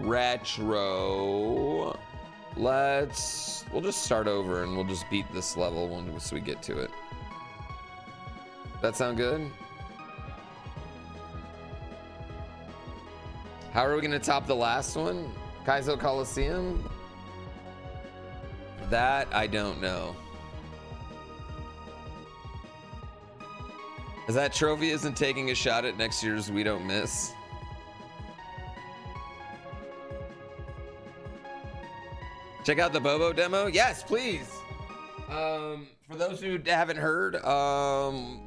retro. We'll just start over and we'll just beat this level once we get to it. That sound good? How are we gonna top the last one? Kaizo Coliseum? That I don't know. Is that trophy isn't taking a shot at next year's We Don't Miss? Check out the Bobo demo? Yes, please. For those who haven't heard,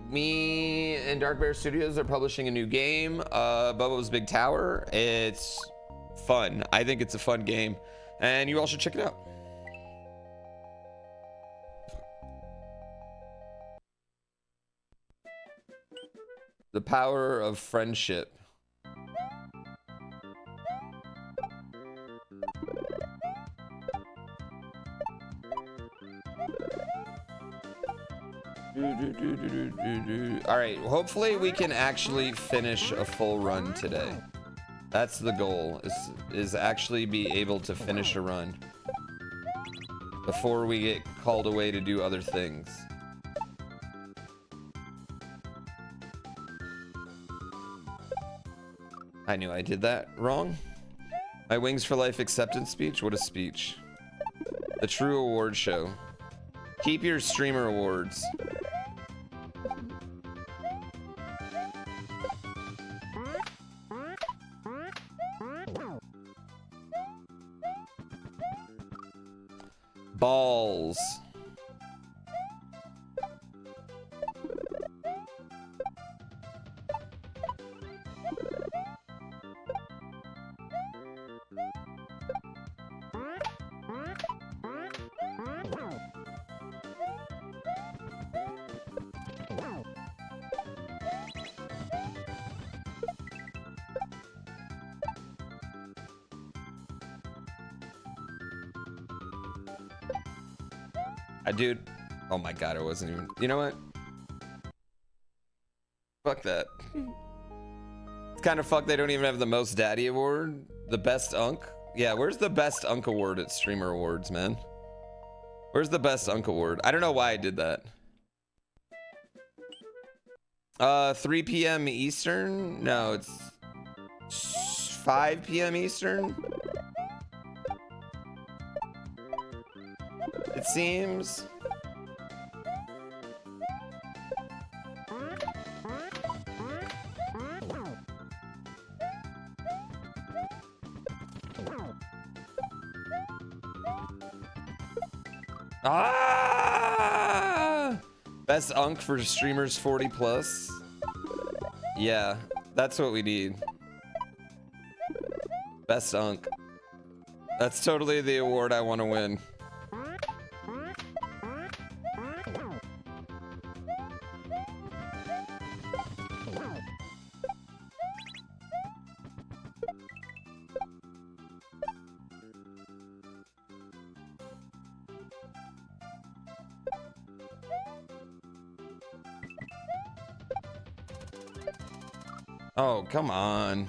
me and Dark Bear Studios are publishing a new game, Bobo's Big Tower. It's fun. I think it's a fun game, and you all should check it out. The power of friendship. All right, hopefully we can actually finish a full run today. That's the goal, is actually be able to finish a run before we get called away to do other things. I knew I did that wrong. My Wings for Life acceptance speech? What a speech. The true award show. Keep your streamer awards. Balls. Dude, oh my god, I wasn't even, you know what? Fuck that. It's kind of fucked they don't even have the Most Daddy Award. The Best Unk? Yeah, where's the Best Unk Award at Streamer Awards, man? Where's the Best Unk Award? I don't know why I did that. 3 p.m. Eastern? No, it's 5 p.m. Eastern? It seems. Ah! Best Unk for streamers 40 plus. Yeah, that's what we need. Best Unk. That's totally the award I want to win. Oh, come on.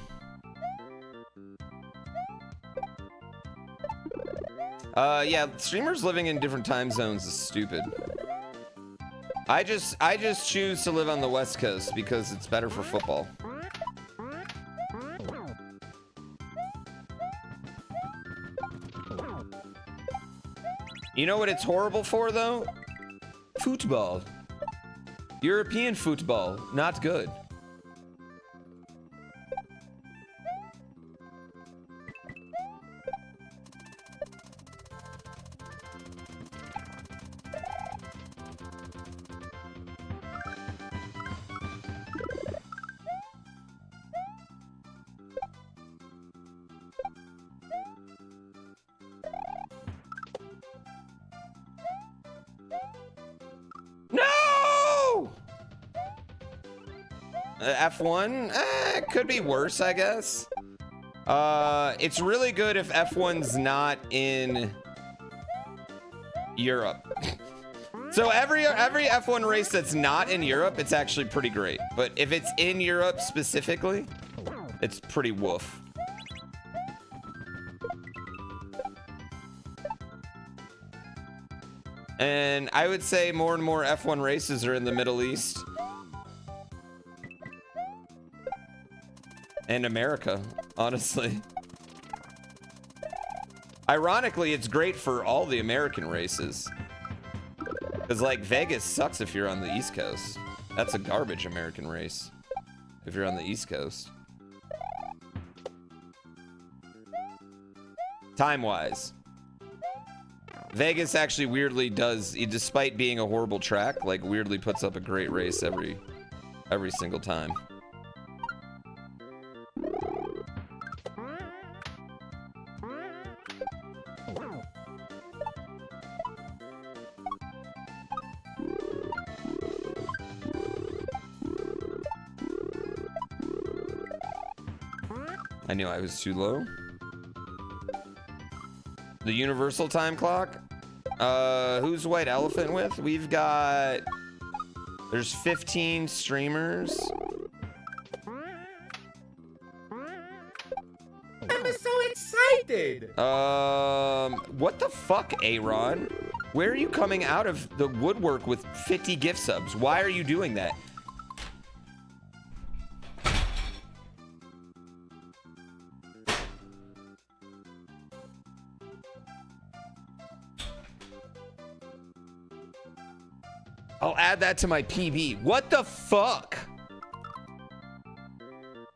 Yeah, streamers living in different time zones is stupid. I just choose to live on the West Coast because it's better for football. You know what it's horrible for, though? Football. European football, not good. F1? It could be worse, I guess. It's really good if F1's not in Europe. So every F1 race that's not in Europe, it's actually pretty great. But if it's in Europe specifically, it's pretty woof. And I would say more and more F1 races are in the Middle East. And America, honestly. Ironically, it's great for all the American races. Because, like, Vegas sucks if you're on the East Coast. That's a garbage American race if you're on the East Coast. Time-wise. Vegas actually weirdly does, despite being a horrible track, like, weirdly puts up a great race every single time. I knew I was too low. The universal time clock? Who's White Elephant with? We've got... There's 15 streamers. I'm so excited! What the fuck, Aaron? Where are you coming out of the woodwork with 50 gift subs? Why are you doing that? I'll add that to my PB. What the fuck?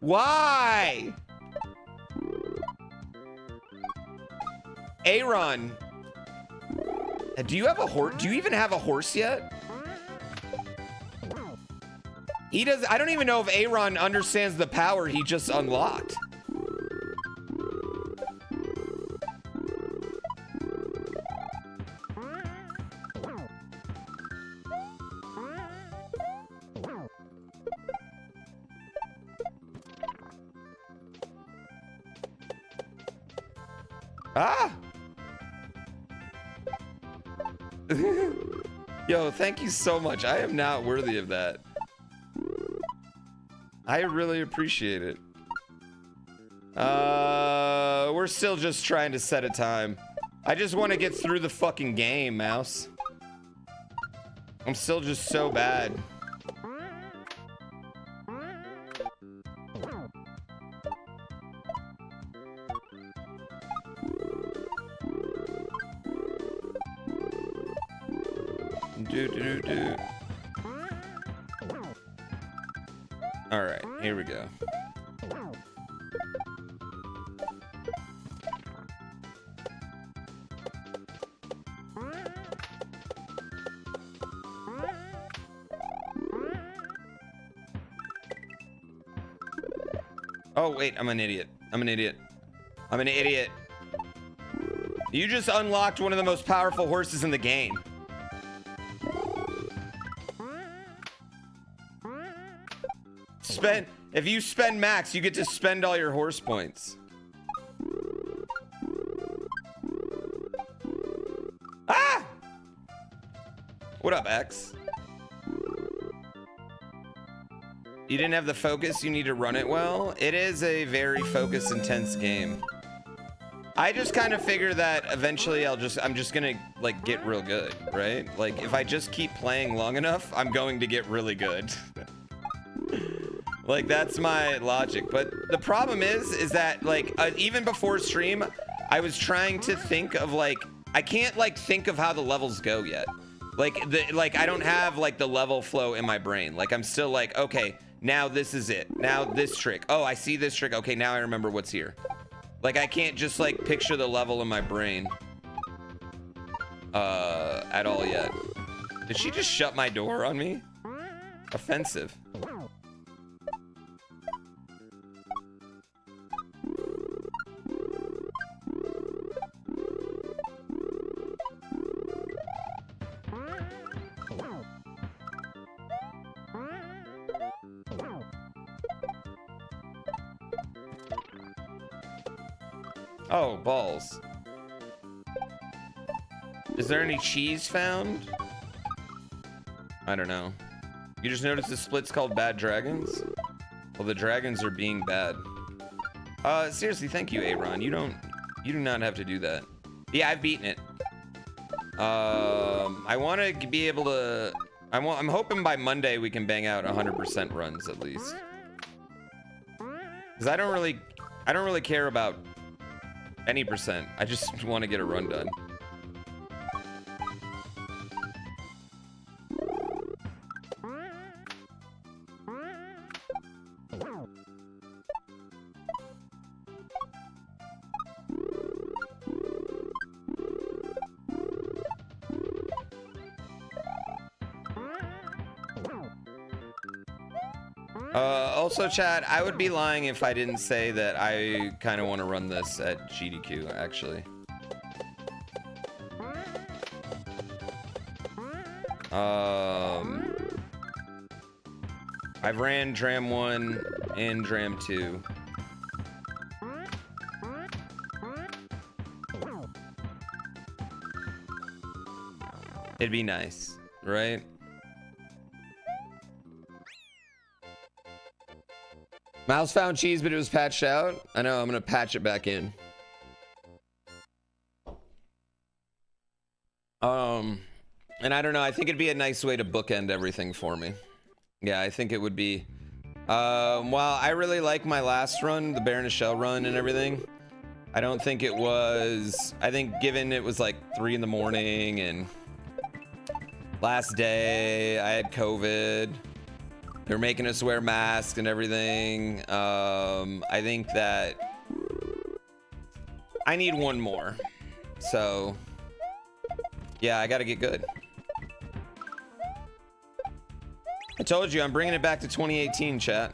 Why? Aaron, do you have a horse? Do you even have a horse yet? He does. I don't even know if Aaron understands the power he just unlocked. Ah! Yo, thank you so much. I am not worthy of that. I really appreciate it. We're still just trying to set a time. I just want to get through the fucking game, Mouse. I'm still just so bad. All right, here we go. Oh, wait, I'm an idiot. I'm an idiot. I'm an idiot. You just unlocked one of the most powerful horses in the game. If you spend max, you get to spend all your horse points. Ah! What up, X? You didn't have the focus, you need to run it well. It is a very focus intense game. I just kind of figure that eventually I'm just gonna like get real good, right? Like if I just keep playing long enough, I'm going to get really good. Like that's my logic. But the problem is that like even before stream, I was trying to think of like, I can't like think of how the levels go yet. Like I don't have like the level flow in my brain. Like I'm still like, okay, now this is it. Now this trick. Oh, I see this trick. Okay, now I remember what's here. Like I can't just like picture the level in my brain at all yet. Did she just shut my door on me? Offensive. Oh, balls. Is there any cheese found? I don't know. You just noticed the split's called Bad Dragons? Well, the dragons are being bad. Seriously, thank you, Aaron. You do not have to do that. Yeah, I've beaten it. I want to be able to. I'm hoping by Monday we can bang out 100% runs at least. Because I don't really care about any percent. I just want to get a run done. Also, chat, I would be lying if I didn't say that I kind of want to run this at GDQ, actually. I've ran Dram 1 and Dram 2. It'd be nice, right? Mouse found cheese, but it was patched out. I know, I'm gonna patch it back in. And I don't know, I think it'd be a nice way to bookend everything for me. Yeah, I think it would be. While I really like my last run, the Baron of Shell run and everything, I don't think it was, I think given it was like 3 in the morning and last day, I had COVID. They're making us wear masks and everything. I think that I need one more. So, yeah, I gotta get good. I told you, I'm bringing it back to 2018, chat.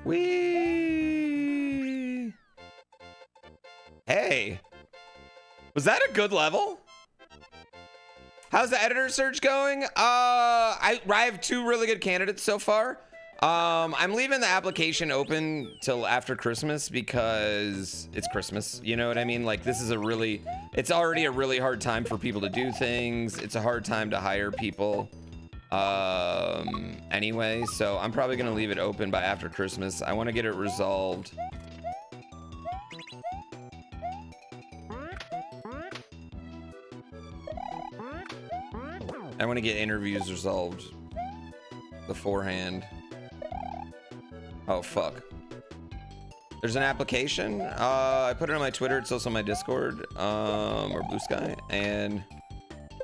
Whee! Hey, was that a good level? How's the editor search going? I have 2 really good candidates so far. I'm leaving the application open till after Christmas because it's Christmas. You know what I mean? Like, this is it's already a really hard time for people to do things. It's a hard time to hire people. Anyway, so I'm probably gonna leave it open by after Christmas. I want to get it resolved. I want to get interviews resolved beforehand. Oh, fuck. There's an application. I put it on my Twitter. It's also on my Discord, or Blue Sky. And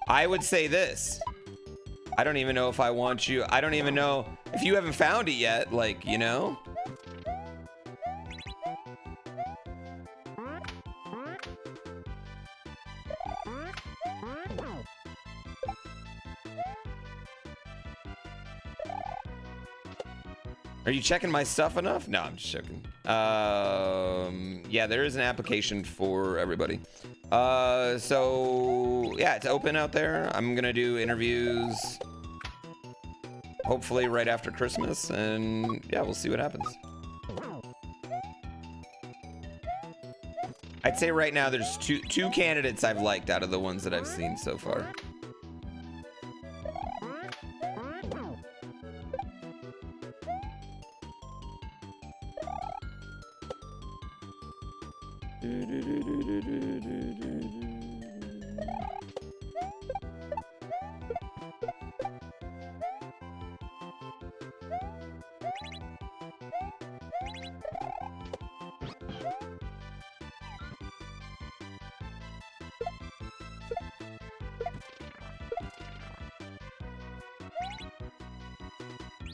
I would say this. I don't even know if I want you. I don't even know if you haven't found it yet. Like, you know? Are you checking my stuff enough? No, I'm just joking. Yeah, there is an application for everybody. So yeah, it's open out there. I'm gonna do interviews hopefully right after Christmas, and yeah, we'll see what happens. I'd say right now there's two candidates I've liked out of the ones that I've seen so far.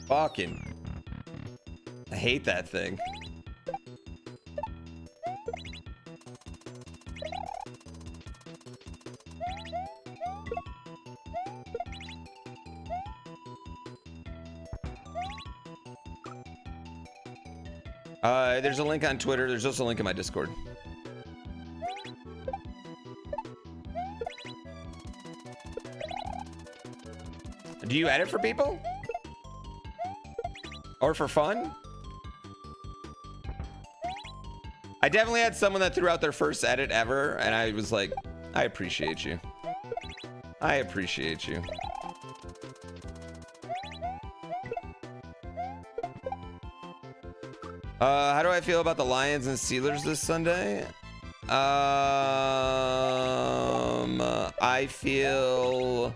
Fucking, I hate that thing. There's a link on Twitter. There's also a link in my Discord. Do you edit for people? Or for fun? I definitely had someone that threw out their first edit ever, and I was like, I appreciate you. I appreciate you. How do I feel about the Lions and Steelers this Sunday? I feel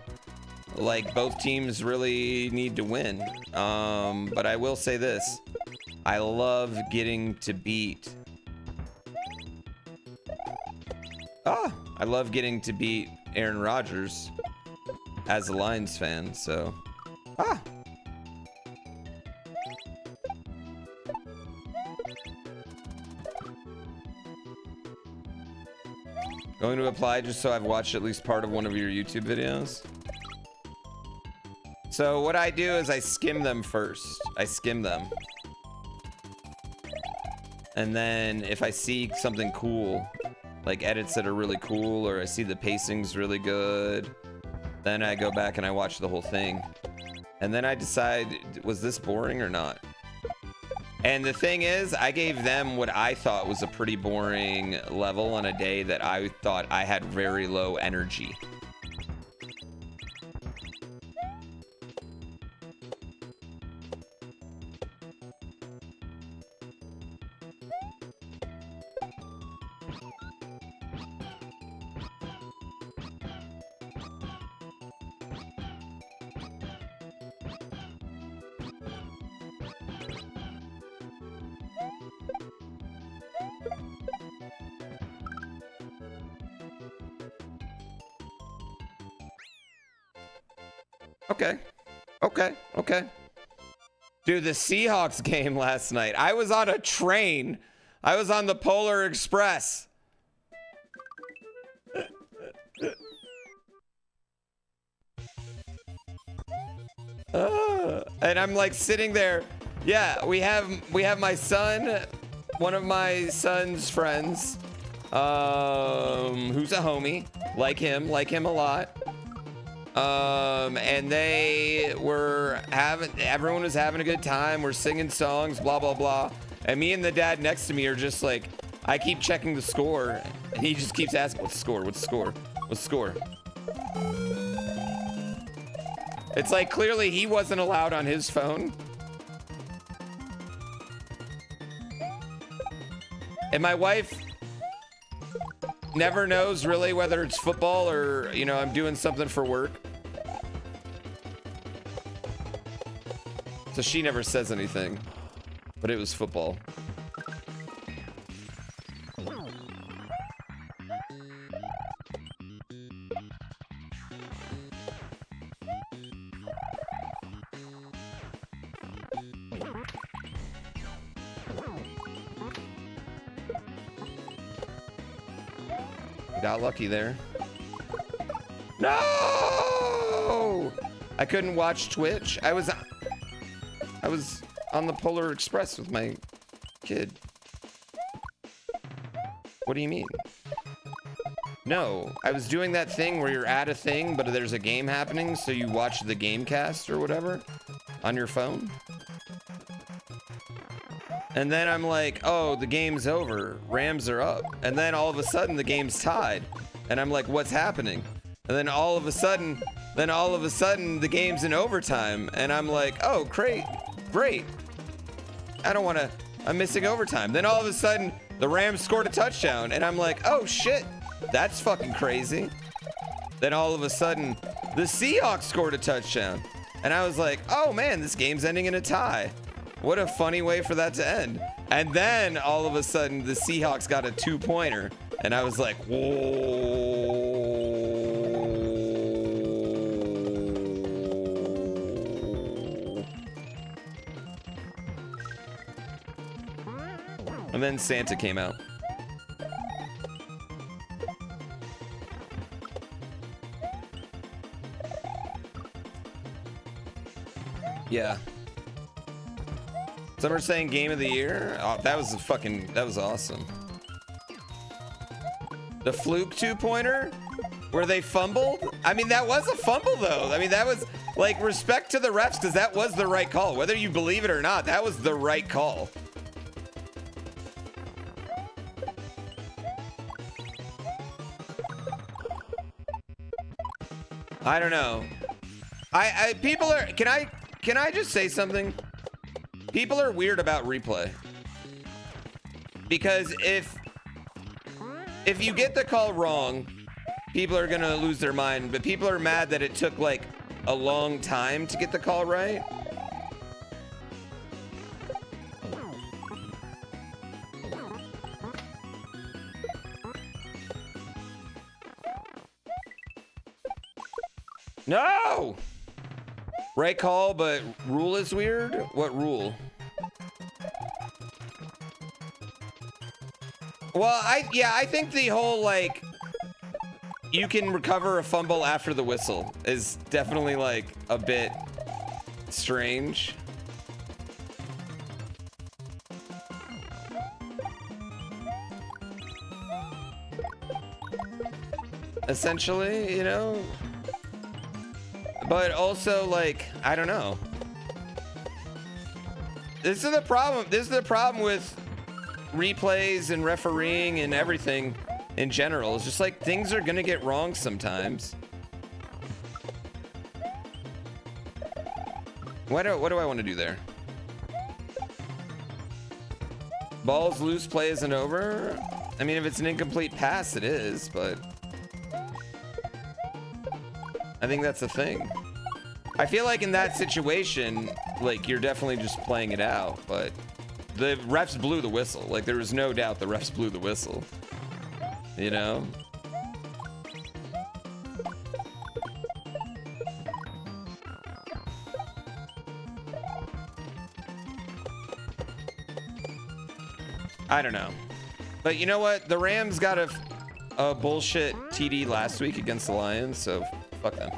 like both teams really need to win. But I will say this. I love getting to beat. I love getting to beat Aaron Rodgers as a Lions fan, so. Going to apply just so I've watched at least part of one of your YouTube videos. So what I do is I skim them first. I skim them. And then if I see something cool, like edits that are really cool, or I see the pacing's really good, then I go back and I watch the whole thing. And then I decide, was this boring or not? And the thing is, I gave them what I thought was a pretty boring level on a day that I thought I had very low energy. Okay. Dude, the Seahawks game last night. I was on a train. I was on the Polar Express. And I'm like sitting there. Yeah, we have my son, one of my son's friends, who's a homie. Like him a lot. And everyone was having a good time. We're singing songs, blah, blah, blah. And me and the dad next to me are just like, I keep checking the score. And he just keeps asking, what's the score? What's the score? What's the score? It's like clearly he wasn't allowed on his phone. And my wife never knows really whether it's football or, you know, I'm doing something for work. So she never says anything, but it was football. Got lucky there. No! I couldn't watch Twitch. I was on the Polar Express with my kid. What do you mean? No, I was doing that thing where you're at a thing, but there's a game happening, so you watch the game cast or whatever on your phone. And then I'm like, oh, the game's over. Rams are up. And then all of a sudden the game's tied. And I'm like, what's happening? And then all of a sudden the game's in overtime. And I'm like, oh, great. I'm missing overtime. Then all of a sudden the Rams scored a touchdown. And I'm like, oh shit, that's fucking crazy. Then all of a sudden the Seahawks scored a touchdown. And I was like, oh man, this game's ending in a tie. What a funny way for that to end. And then all of a sudden the Seahawks got a 2-pointer. And I was like, whoa. And then Santa came out. Yeah. Some are saying game of the year. Oh, that was awesome. The fluke 2-pointer where they fumbled. I mean, that was a fumble though. I mean, that was like respect to the refs because that was the right call. Whether you believe it or not, that was the right call. I don't know. People are, can I just say something? People are weird about replay. Because if you get the call wrong, people are gonna lose their mind, but people are mad that it took like a long time to get the call right. No! Right call, but rule is weird? What rule? Well, I think the whole, like, you can recover a fumble after the whistle is definitely, like, a bit strange. Essentially, you know? But also, like, I don't know. This is the problem. This is the problem with replays and refereeing and everything in general. It's just like things are gonna get wrong sometimes. What do I want to do there? Balls loose, play isn't over. I mean, if it's an incomplete pass, it is, but I think that's the thing. I feel like in that situation, like, you're definitely just playing it out, but the refs blew the whistle. Like, there was no doubt the refs blew the whistle. You know? I don't know. But you know what? The Rams got a bullshit TD last week against the Lions, so fuck them.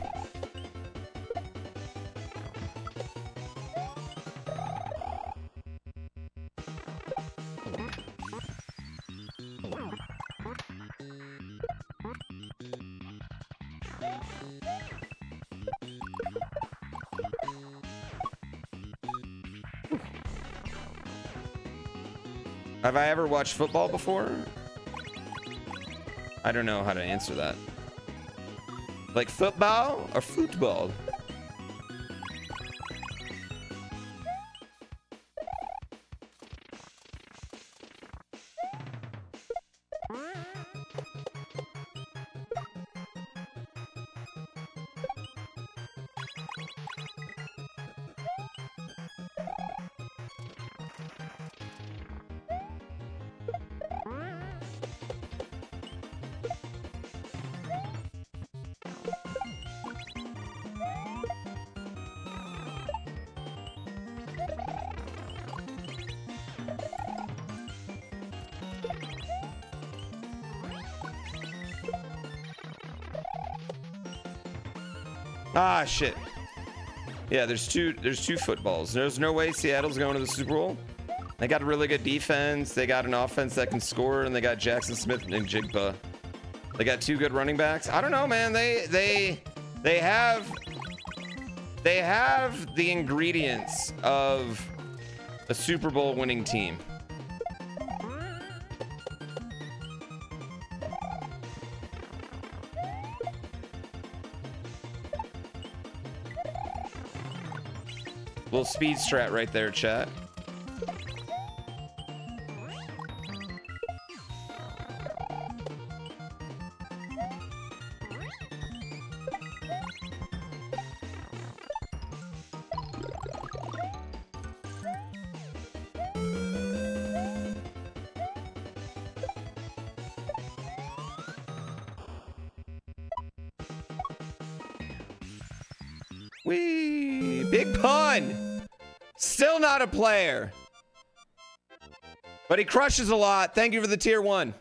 Have I ever watched football before? I don't know how to answer that. Like football or football? Ah, shit. Yeah, there's two footballs. There's no way Seattle's going to the Super Bowl. They got a really good defense. They got an offense that can score, and they got Jackson Smith and Jigba. They got two good running backs. I don't know, man. They have the ingredients of a Super Bowl winning team. Little speed strat right there, chat. Wee! Big pun! Still not a player. But he crushes a lot. Thank you for the tier 1.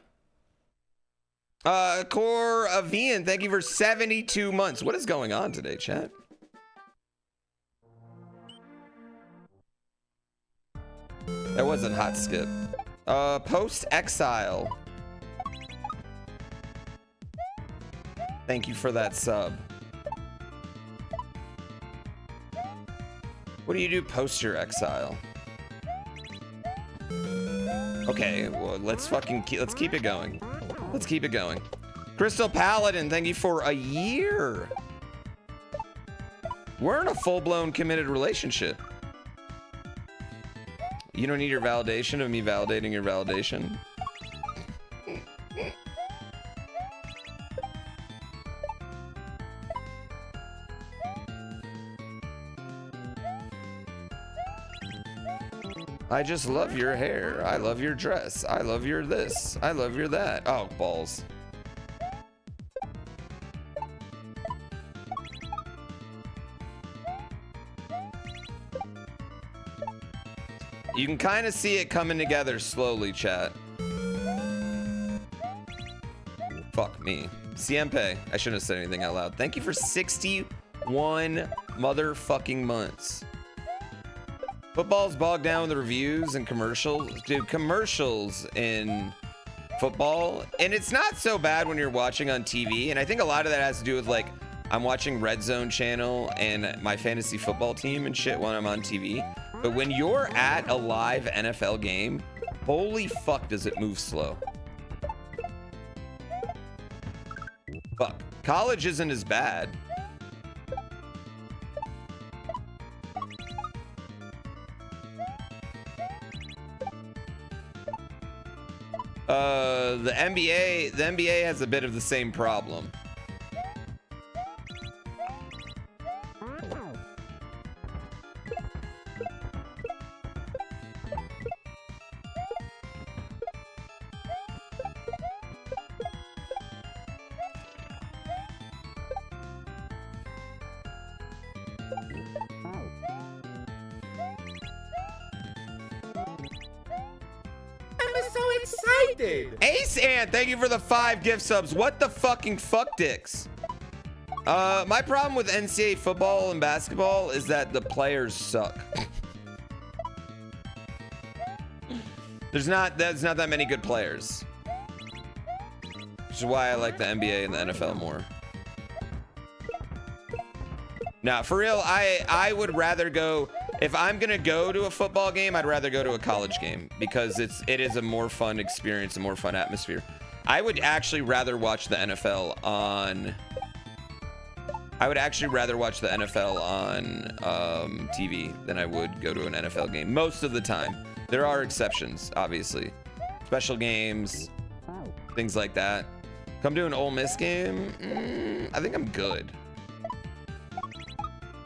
Core Avian, thank you for 72 months. What is going on today, chat? That wasn't hot skip. Post exile. Thank you for that sub. What do you do post your exile? Okay, well, let's keep it going. Let's keep it going. Crystal Paladin, thank you for a year. We're in a full-blown committed relationship. You don't need your validation of me validating your validation. I just love your hair. I love your dress. I love your this. I love your that. Oh, balls. You can kind of see it coming together slowly, chat. Fuck me. Siempre. I shouldn't have said anything out loud. Thank you for 61 motherfucking months. Football's bogged down with the reviews and commercials. Dude, commercials in football. And it's not so bad when you're watching on TV. And I think a lot of that has to do with, like, I'm watching Red Zone channel and my fantasy football team and shit when I'm on TV. But when you're at a live NFL game, holy fuck does it move slow. Fuck. College isn't as bad. The NBA has a bit of the same problem. Ace Ant, thank you for the 5 gift subs. What the fucking fuck dicks? My problem with NCAA football and basketball is that the players suck. There's not that many good players. Which is why I like the NBA and the NFL more. Nah, for real, I would rather go. If I'm gonna go to a football game, I'd rather go to a college game because it is a more fun experience, a more fun atmosphere. I would actually rather watch the NFL on. I would actually rather watch the NFL on TV than I would go to an NFL game most of the time. There are exceptions, obviously, special games, things like that. Come to an Ole Miss game, I think I'm good.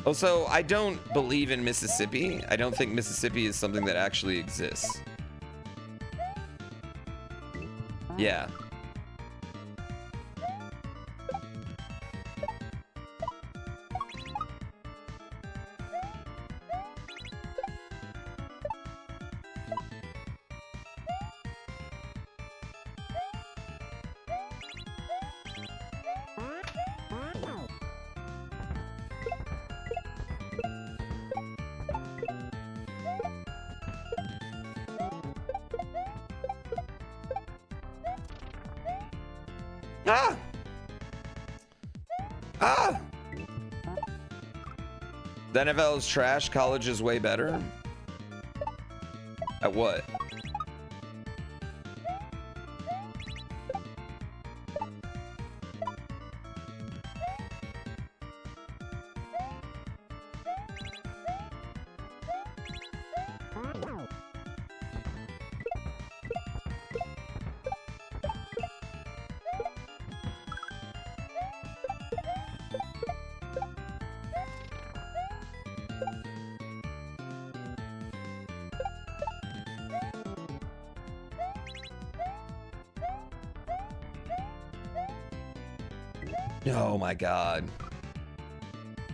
Also, I don't believe in Mississippi. I don't think Mississippi is something that actually exists. Yeah. The NFL is trash. College is way better. At what? Oh my god.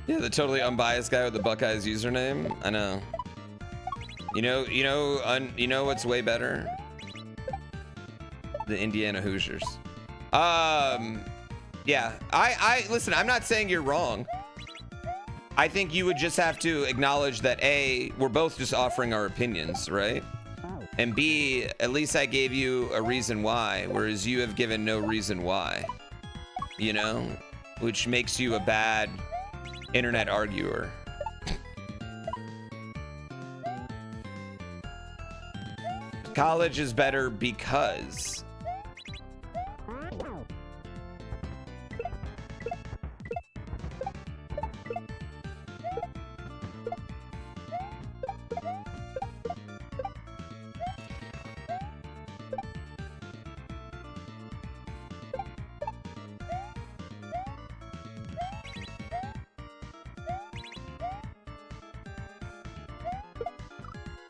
Yeah, the totally unbiased guy with the Buckeyes username. I know. You know what's way better? The Indiana Hoosiers. Yeah. I listen, I'm not saying you're wrong. I think you would just have to acknowledge that A, we're both just offering our opinions, right? And B, at least I gave you a reason why, whereas you have given no reason why. You know? Which makes you a bad internet arguer. College is better because...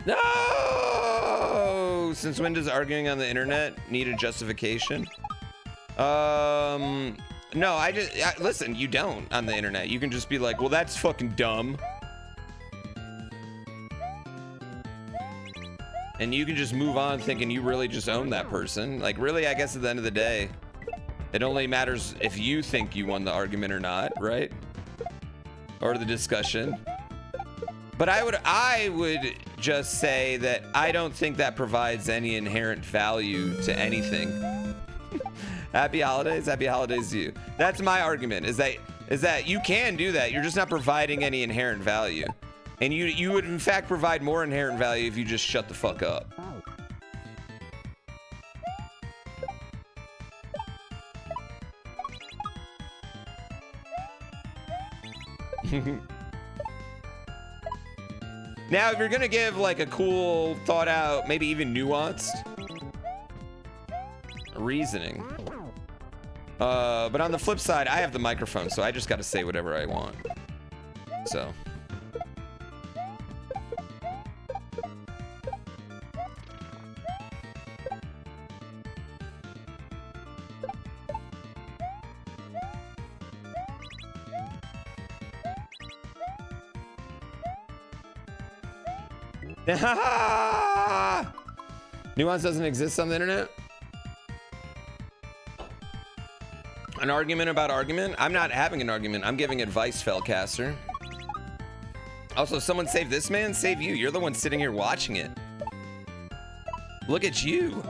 No! Since when does arguing on the internet need a justification? No, listen, you don't on the internet. You can just be like, well, that's fucking dumb. And you can just move on thinking you really just own that person. Like, really, I guess at the end of the day, it only matters if you think you won the argument or not, right? Or the discussion. But I would just say that I don't think that provides any inherent value to anything. Happy holidays to you. That's my argument, is that you can do that. You're just not providing any inherent value. And you would in fact provide more inherent value if you just shut the fuck up. Now, if you're gonna give like a cool, thought out, maybe even nuanced reasoning. But on the flip side, I have the microphone, so I just gotta say whatever I want. So. Nuance doesn't exist on the internet? An argument about argument? I'm not having an argument. I'm giving advice, Fellcaster. Also, someone save this man? Save you. You're the one sitting here watching it. Look at you.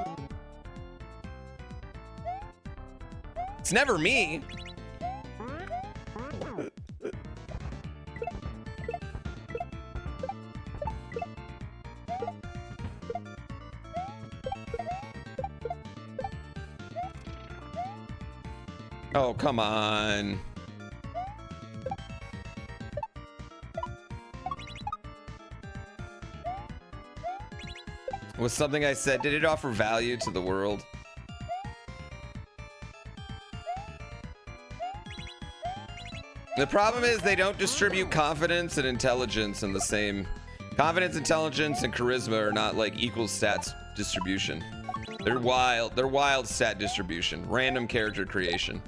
It's never me. Oh, come on. Was something I said, did it offer value to the world? The problem is they don't distribute confidence and intelligence in the same. Confidence, intelligence, and charisma are not like equal stats distribution. They're wild stat distribution. Random character creation.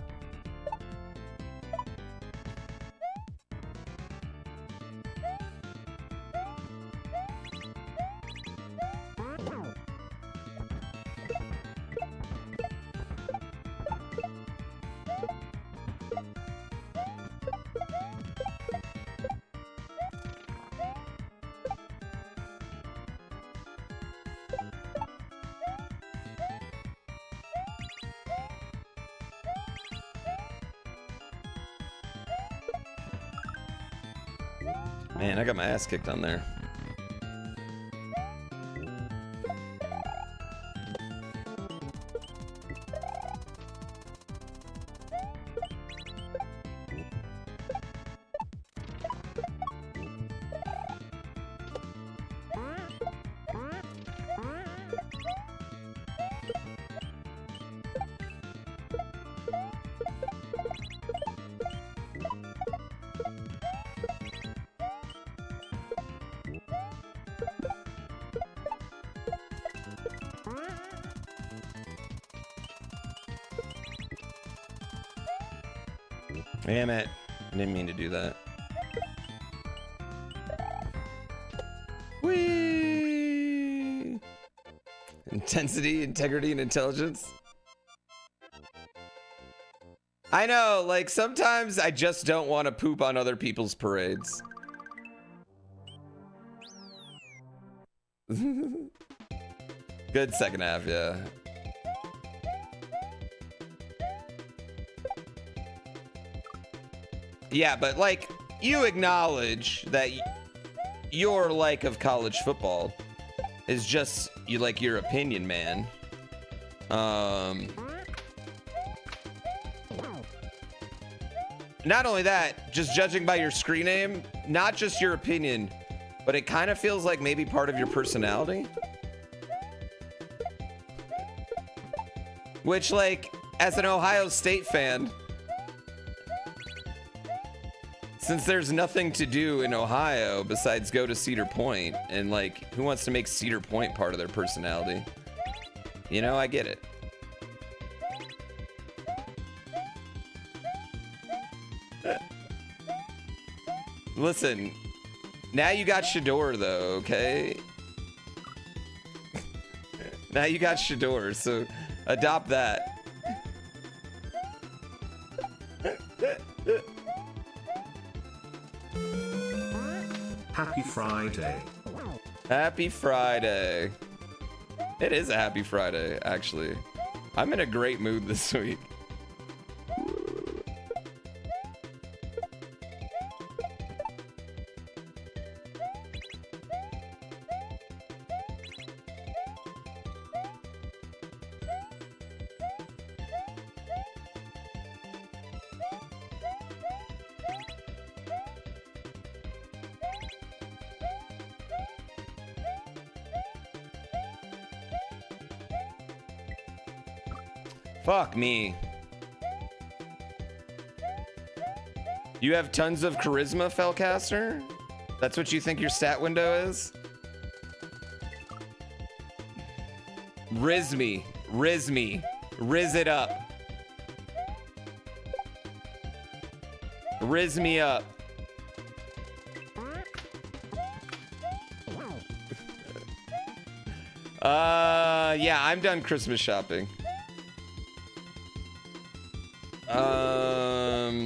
Man, I got my ass kicked on there. Damn it. I didn't mean to do that. Whee! Intensity, integrity, and intelligence. I know, like, sometimes I just don't want to poop on other people's parades. Good second half, yeah. Yeah, but like, you acknowledge that your like of college football is just your opinion, man. Not only that, just judging by your screen name, not just your opinion, but it kind of feels like maybe part of your personality. Which, like, as an Ohio State fan, since there's nothing to do in Ohio besides go to Cedar Point, and like, who wants to make Cedar Point part of their personality? You know, I get it. Listen, now you got Shador though, okay? Now you got Shador, so adopt that. Happy Friday. Happy Friday. It is a happy Friday, actually. I'm in a great mood this week. Fuck me. You have tons of charisma, Felcaster? That's what you think your stat window is? Riz me. Riz me. Riz it up. Riz me up. Yeah, I'm done Christmas shopping.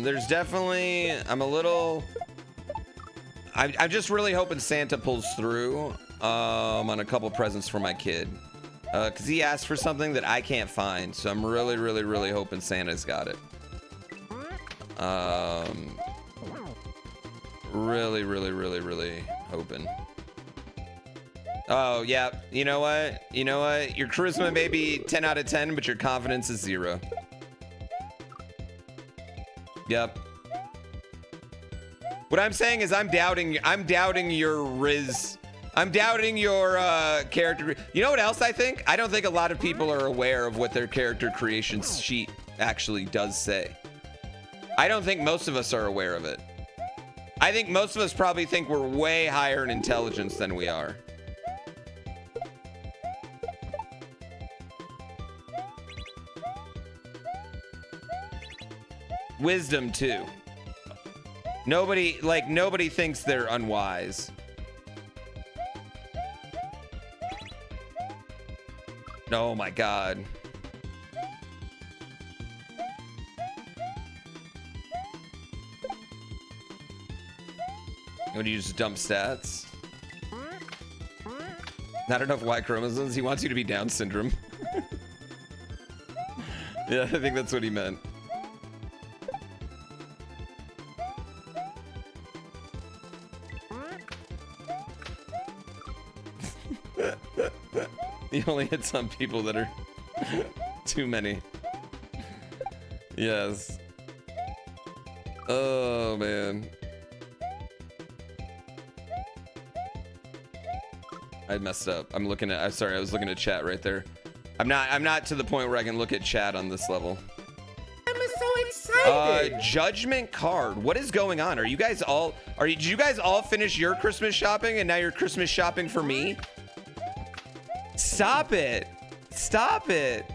There's definitely, I'm just really hoping Santa pulls through, on a couple presents for my kid. Cause he asked for something that I can't find. So I'm really, really, really hoping Santa's got it. Really, really, really, really hoping. Oh, yeah. You know what? You know what? Your charisma may be 10 out of 10, but your confidence is 0. Yep. What I'm saying is I'm doubting your Riz. I'm doubting your character. You know what else I think? I don't think a lot of people are aware of what their character creation sheet actually does say. I don't think most of us are aware of it. I think most of us probably think we're way higher in intelligence than we are. Wisdom too. Nobody thinks they're unwise. Oh my god. When you just dump stats? Not enough Y chromosomes. He wants you to be Down syndrome. Yeah, I think that's what he meant. He only hits on people that are too many. Yes. Oh man. I messed up. I'm sorry, I was looking at chat right there. I'm not to the point where I can look at chat on this level. I'm so excited. Judgment card. What is going on? Did you guys all finish your Christmas shopping and now you're Christmas shopping for me? Stop it. Stop it.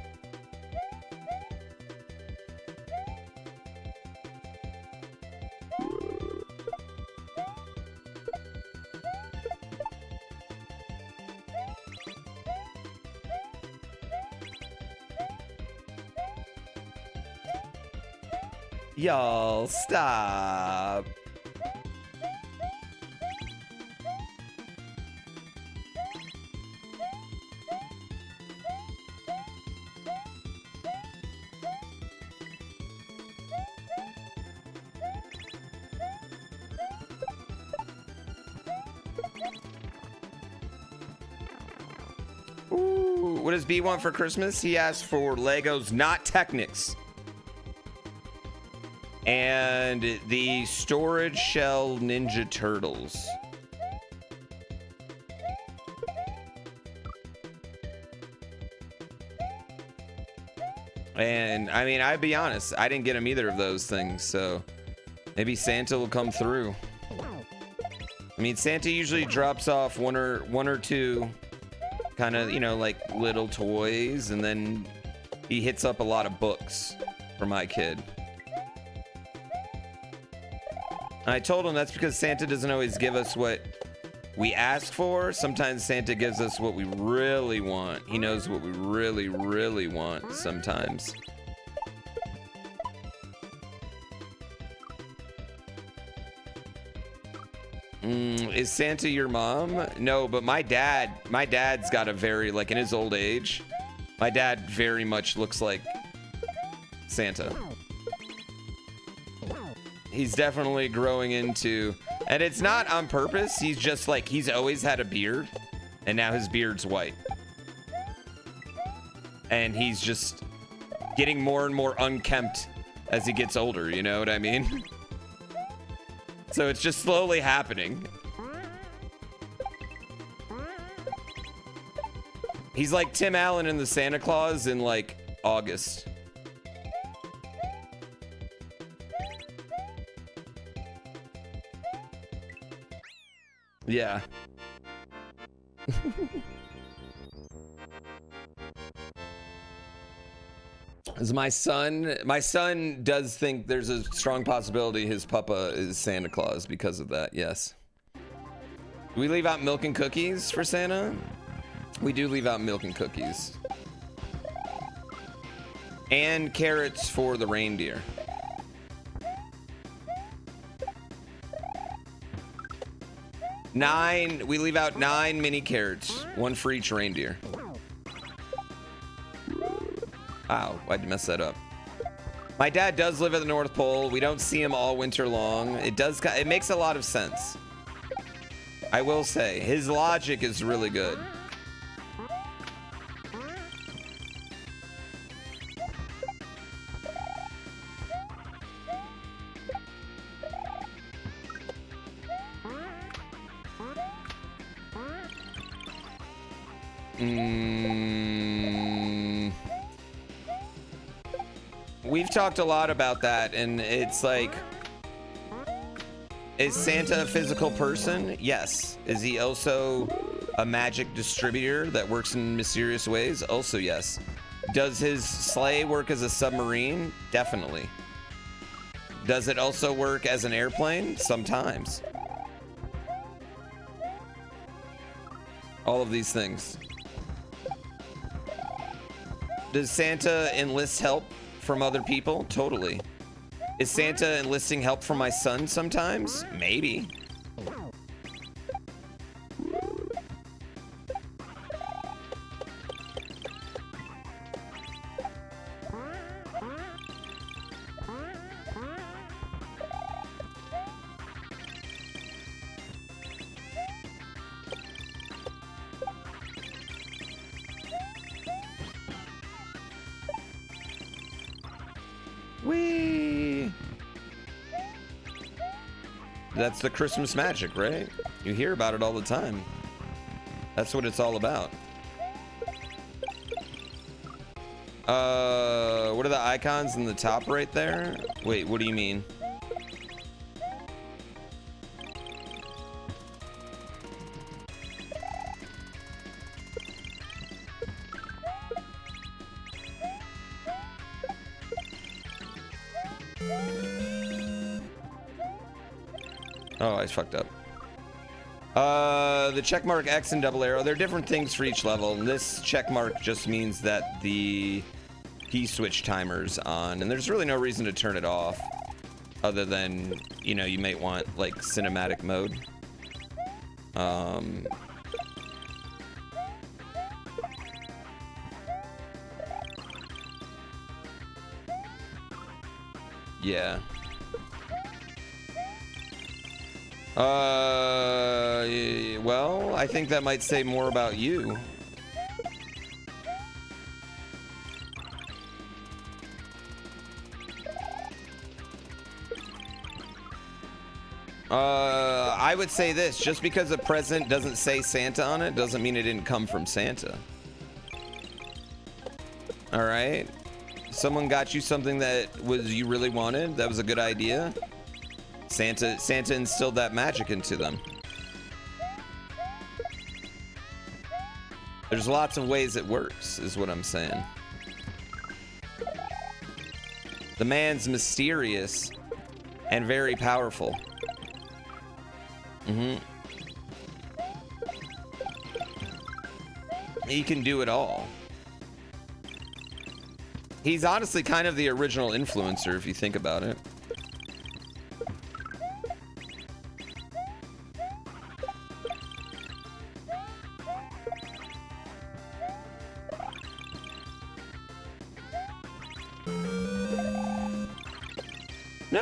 Y'all, stop. what does B want for Christmas? He asked for Legos, not Technics. And the Storage Shell Ninja Turtles. And I mean, I'd be honest, I didn't get him either of those things, so maybe Santa will come through. I mean, Santa usually drops off one or two kind of, you know, like little toys, and then he hits up a lot of books for my kid. And I told him that's because Santa doesn't always give us what we ask for. Sometimes Santa gives us what we really want. He knows what we really, really want sometimes. Is Santa your mom? No, but my dad's got a very, like in his old age, my dad very much looks like Santa. He's definitely growing into, and it's not on purpose. He's just like, he's always had a beard, and now his beard's white. And he's just getting more and more unkempt as he gets older, you know what I mean? So it's just slowly happening. He's like Tim Allen in the Santa Claus in like August. Yeah. As my son does think there's a strong possibility his papa is Santa Claus because of that. Yes. Do we leave out milk and cookies for Santa? We do leave out milk and cookies. And carrots for the reindeer. We leave out 9 mini carrots, 1 for each reindeer. Wow, why'd you mess that up? My dad does live at the North Pole. We don't see him all winter long. It makes a lot of sense. I will say, his logic is really good. We've talked a lot about that, and it's like, is Santa a physical person? Yes. Is he also a magic distributor that works in mysterious ways? Also yes. Does his sleigh work as a submarine? Definitely. Does it also work as an airplane? Sometimes. All of these things. Does Santa enlist help from other people? Totally. Is Santa enlisting help from my son sometimes? Maybe. Whee! That's the Christmas magic, right? You hear about it all the time. That's what it's all about. What are the icons in the top right there? Wait, what do you mean? Oh, I fucked up. The checkmark X and double arrow, they're different things for each level. And this checkmark just means that the key switch timer's on, and there's really no reason to turn it off other than, you know, you might want like cinematic mode. Yeah. Well, I think that might say more about you. I would say this, just because a present doesn't say Santa on it doesn't mean it didn't come from Santa. All right, someone got you something that you really wanted, that was a good idea. Santa instilled that magic into them. There's lots of ways it works, is what I'm saying. The man's mysterious and very powerful. He can do it all. He's honestly kind of the original influencer if you think about it. No!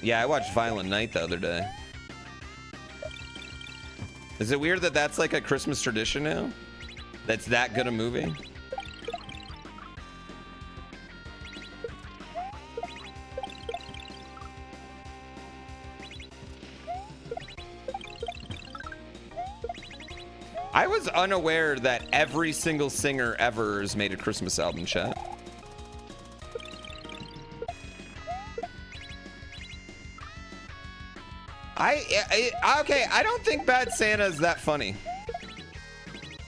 Yeah, I watched Violent Night the other day. Is it weird that that's like a Christmas tradition now? That's that good a movie? I was unaware that every single singer ever has made a Christmas album, chat. Okay, I don't think Bad Santa is that funny.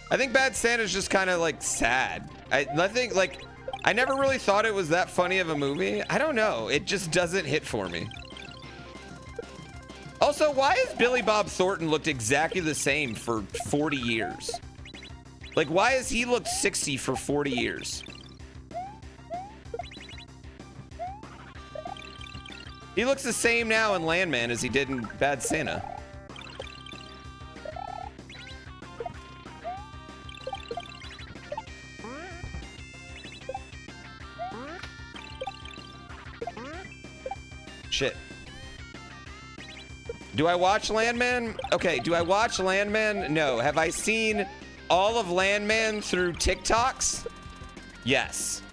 I think Bad Santa is just kind of like sad. I think like I never really thought it was that funny of a movie. I don't know. It just doesn't hit for me. Also, why has Billy Bob Thornton looked exactly the same for 40 years? Like, why has he looked 60 for 40 years? He looks the same now in Landman as he did in Bad Santa. Shit. Do I watch Landman? Okay, do I watch Landman? No. Have I seen all of Landman through TikToks? Yes.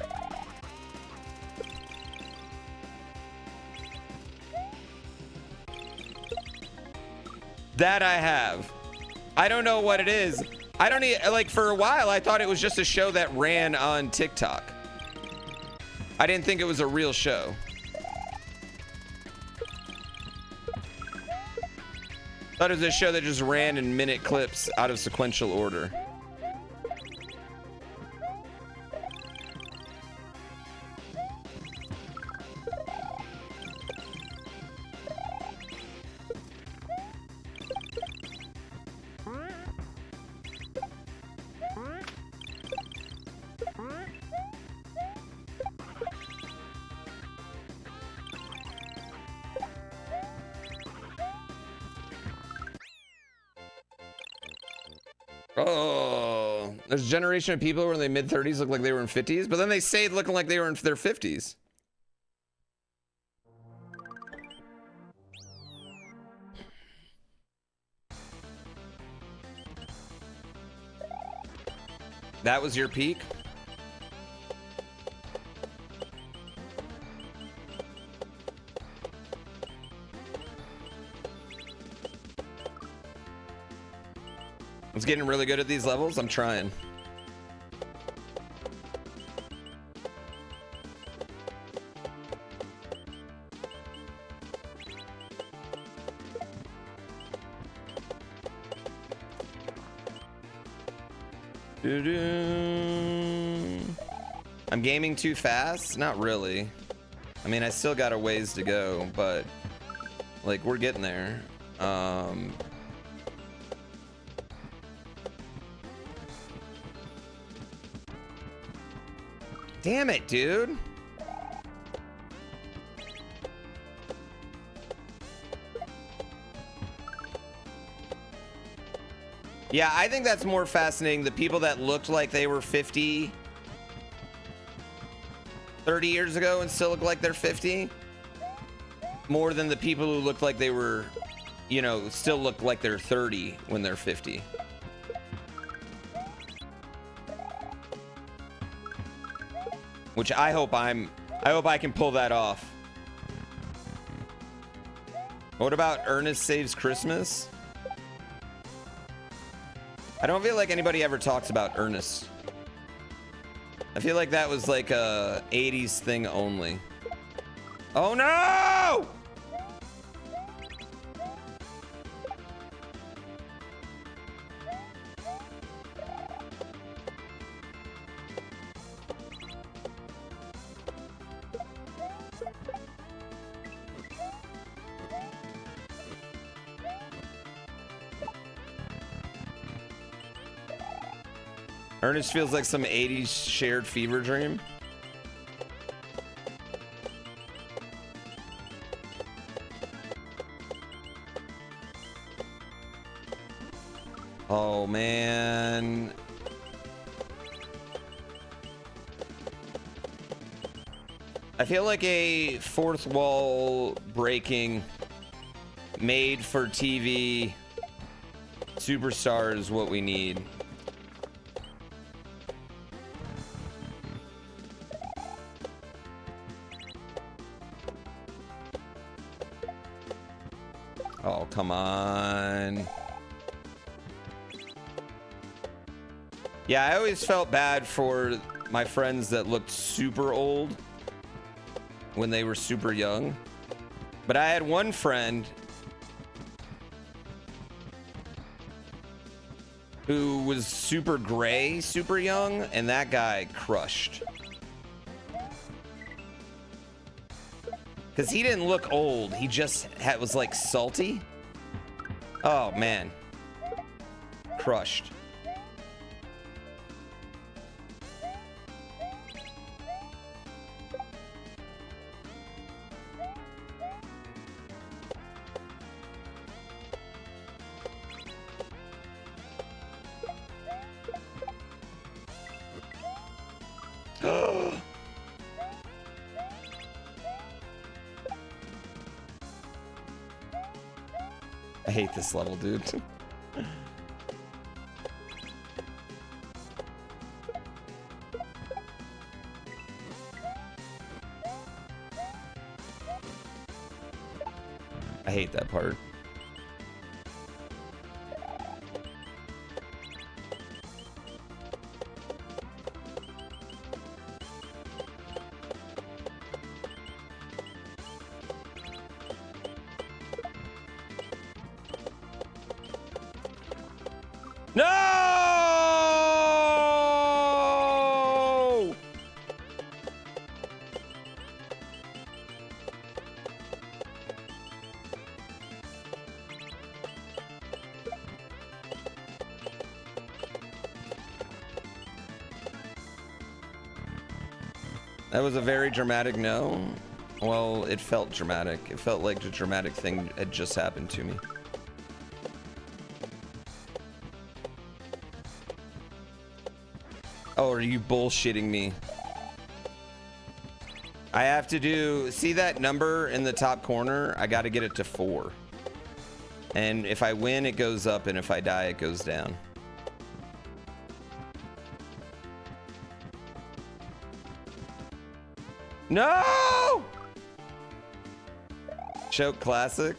That I have. I don't know what it is. I don't need, like, for a while I thought it was just a show that ran on TikTok. I didn't think it was a real show. Thought it was a show that just ran in minute clips out of sequential order. Oh, there's a generation of people who are in their mid-30s look like they were in 50s, but then they stayed looking like they were in their 50s. That was your peak? I was getting really good at these levels. I'm trying. I'm gaming too fast? Not really. I mean, I still got a ways to go, but like we're getting there. Damn it, dude. Yeah, I think that's more fascinating. The people that looked like they were 50 30 years ago and still look like they're 50, more than the people who looked like they were, you know, still look like they're 30 when they're 50. Which I hope I'm I hope I can pull that off. What about Ernest Saves Christmas? I don't feel like anybody ever talks about Ernest. I feel like that was like a 80s thing only. Oh no! Ernest feels like some 80s shared fever dream. Oh, man. I feel like a fourth wall breaking, made for TV superstar is what we need. Oh, come on. Yeah, I always felt bad for my friends that looked super old when they were super young. But I had one friend who was super gray, super young, and that guy crushed. Because he didn't look old, he just was like salty. Oh man, crushed. I hate this level, dude. I hate that part. No! That was a very dramatic no. Well, it felt dramatic. It felt like the dramatic thing had just happened to me. Oh, are you bullshitting me? I have to do, see that number in the top corner? I got to get it to 4. And if I win, it goes up, and if I die, it goes down. No! Choke classic.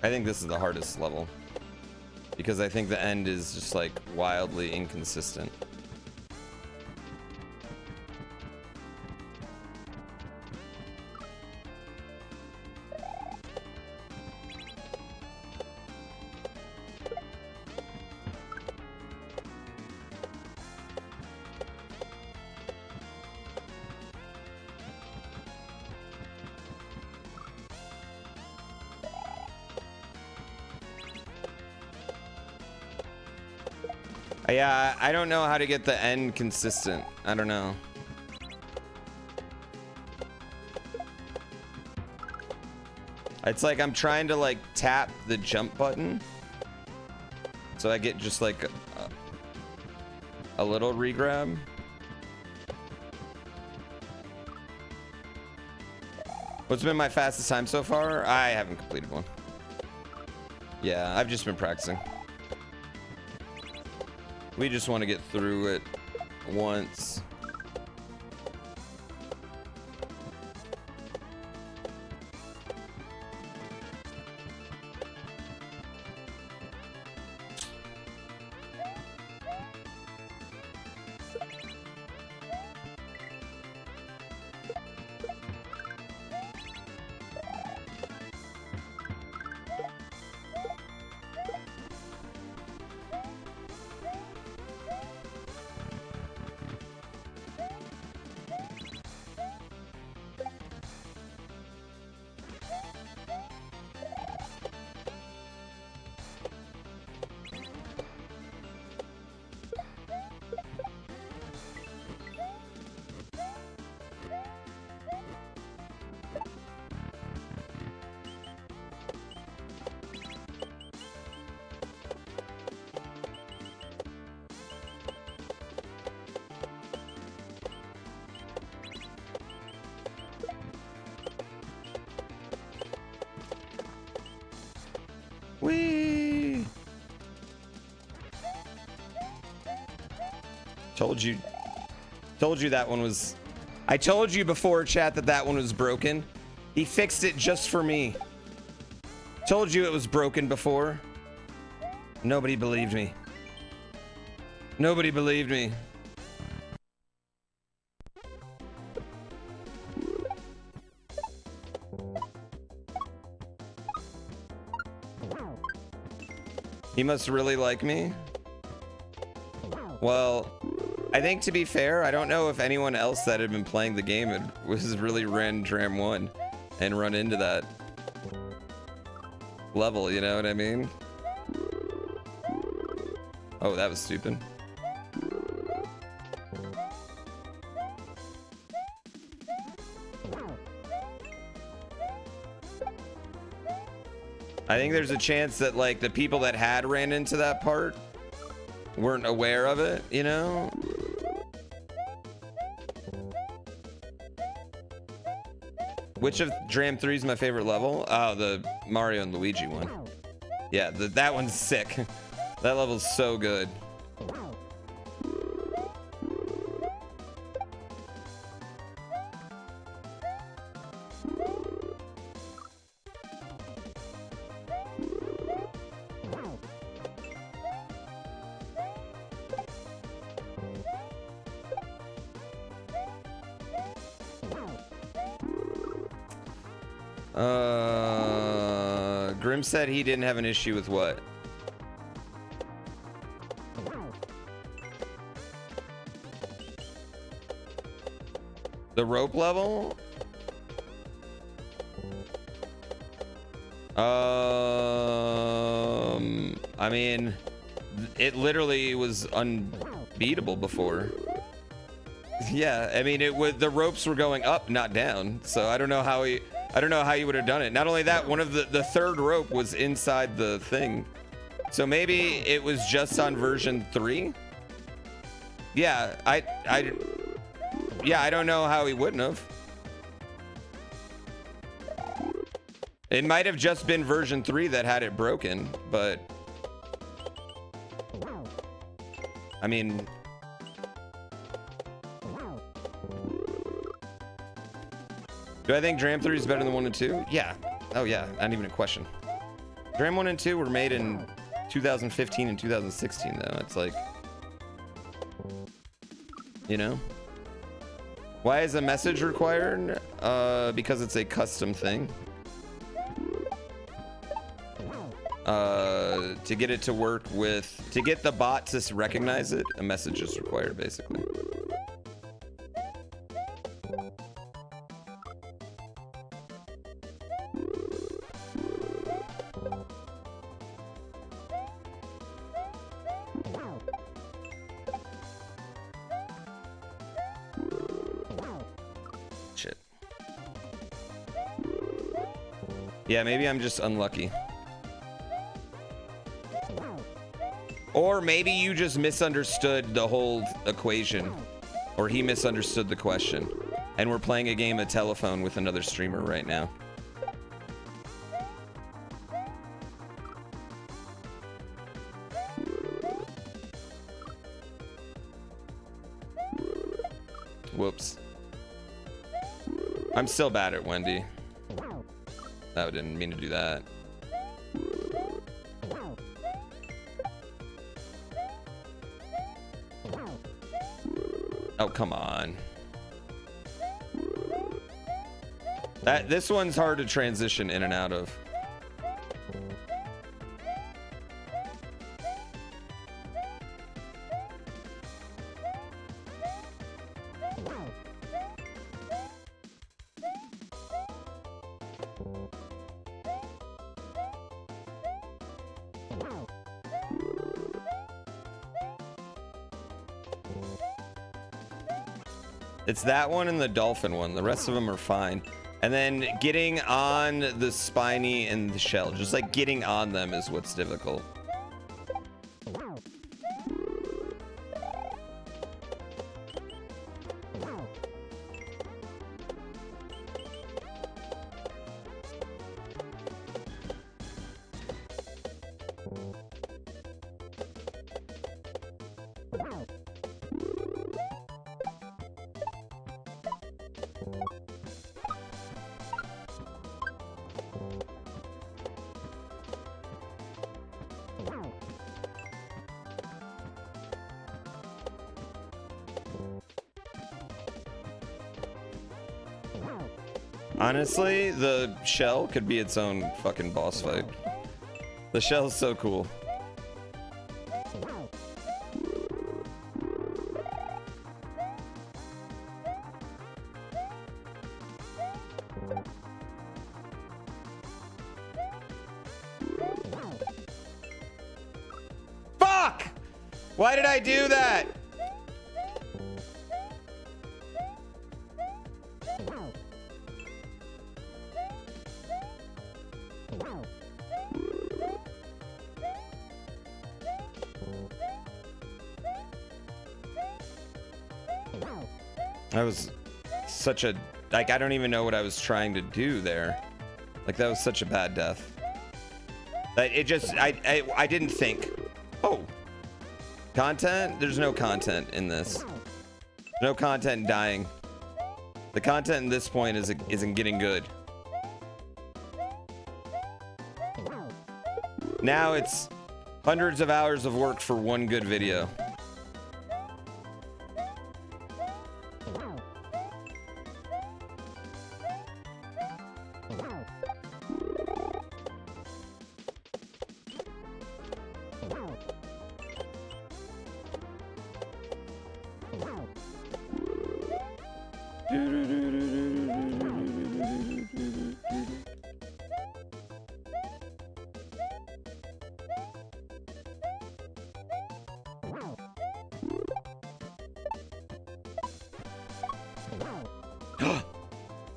I think this is the hardest level because I think the end is just like wildly inconsistent. Yeah, I don't know how to get the end consistent. I don't know. It's like I'm trying to like tap the jump button so I get just like a little regrab. What's been my fastest time so far? I haven't completed one. Yeah, I've just been practicing. We just want to get through it once. Whee! Told you that one was... I told you before, chat, that one was broken. He fixed it just for me. Told you it was broken before. Nobody believed me. Nobody believed me. He must really like me. Well, I think to be fair, I don't know if anyone else that had been playing the game was really ran Dram 1 and run into that level, you know what I mean? Oh, that was stupid. I think there's a chance that like the people that had ran into that part weren't aware of it, you know? Which of Dram 3 is my favorite level? Oh, the Mario and Luigi one. Yeah, that one's sick. That level's so good. Grim said he didn't have an issue with what? The rope level? I mean, it literally was unbeatable before. Yeah, I mean, the ropes were going up, not down. So I don't know how you would have done it. Not only that, one of the third rope was inside the thing. So maybe it was just on version 3. Yeah, I don't know how he wouldn't have. It might have just been version 3 that had it broken, but I mean, do I think Dram 3 is better than 1 and 2? Yeah. Oh yeah, not even a question. Dram 1 and 2 were made in 2015 and 2016 though. It's like, you know? Why is a message required? Because it's a custom thing. To get it to work with, to get the bot to recognize it, a message is required basically. Shit. Yeah, maybe I'm just unlucky. Or maybe you just misunderstood the whole equation, or he misunderstood the question, and we're playing a game of telephone with another streamer right now. Whoops. I'm still bad at Wendy. I didn't mean to do that. Oh, come on. This one's hard to transition in and out of. It's that one and the dolphin one. The rest of them are fine. And then getting on the spiny and the shell, just like getting on them is what's difficult. Honestly, the shell could be its own fucking boss fight. The shell's so cool. Fuck! Why did I do that? That was such a, like, I don't even know what I was trying to do there. Like, that was such a bad death. It just, I didn't think. Oh, content? There's no content in this. No content in dying. The content at this point isn't getting good. Now it's hundreds of hours of work for one good video.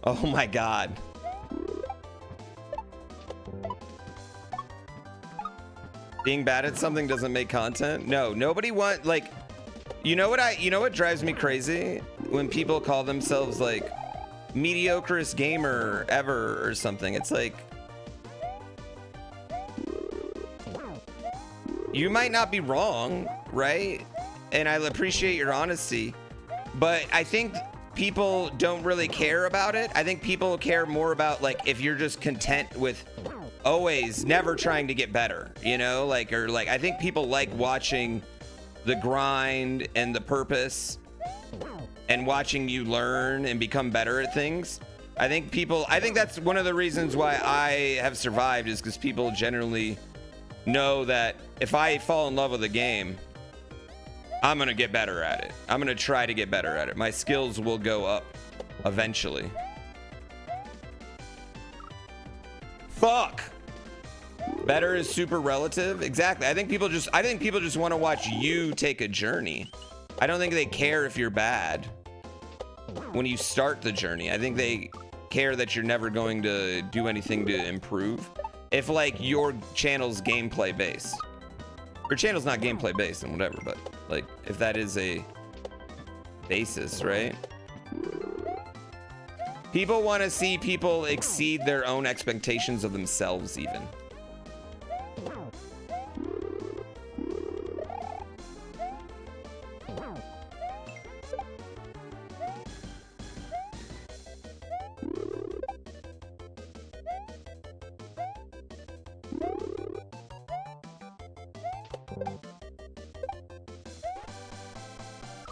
Oh my god. Being bad at something doesn't make content? No, nobody like, you know what drives me crazy? When people call themselves like mediocrest gamer ever or something. It's like, you might not be wrong, right? And I appreciate your honesty, but I think people don't really care about it. I think people care more about, like, if you're just content with always never trying to get better, you know, like, or like, I think people like watching the grind and the purpose and watching you learn and become better at things. I think that's one of the reasons why I have survived, is because people generally know that if I fall in love with a game, I'm gonna get better at it. I'm gonna try to get better at it. My skills will go up eventually. Fuck. Better is super relative. Exactly. I think people just want to watch you take a journey. I don't think they care if you're bad when you start the journey. I think they care that you're never going to do anything to improve. If, like, your channel's gameplay based. Your channel's not gameplay based and whatever, but like, if that is a basis, right? People want to see people exceed their own expectations of themselves even.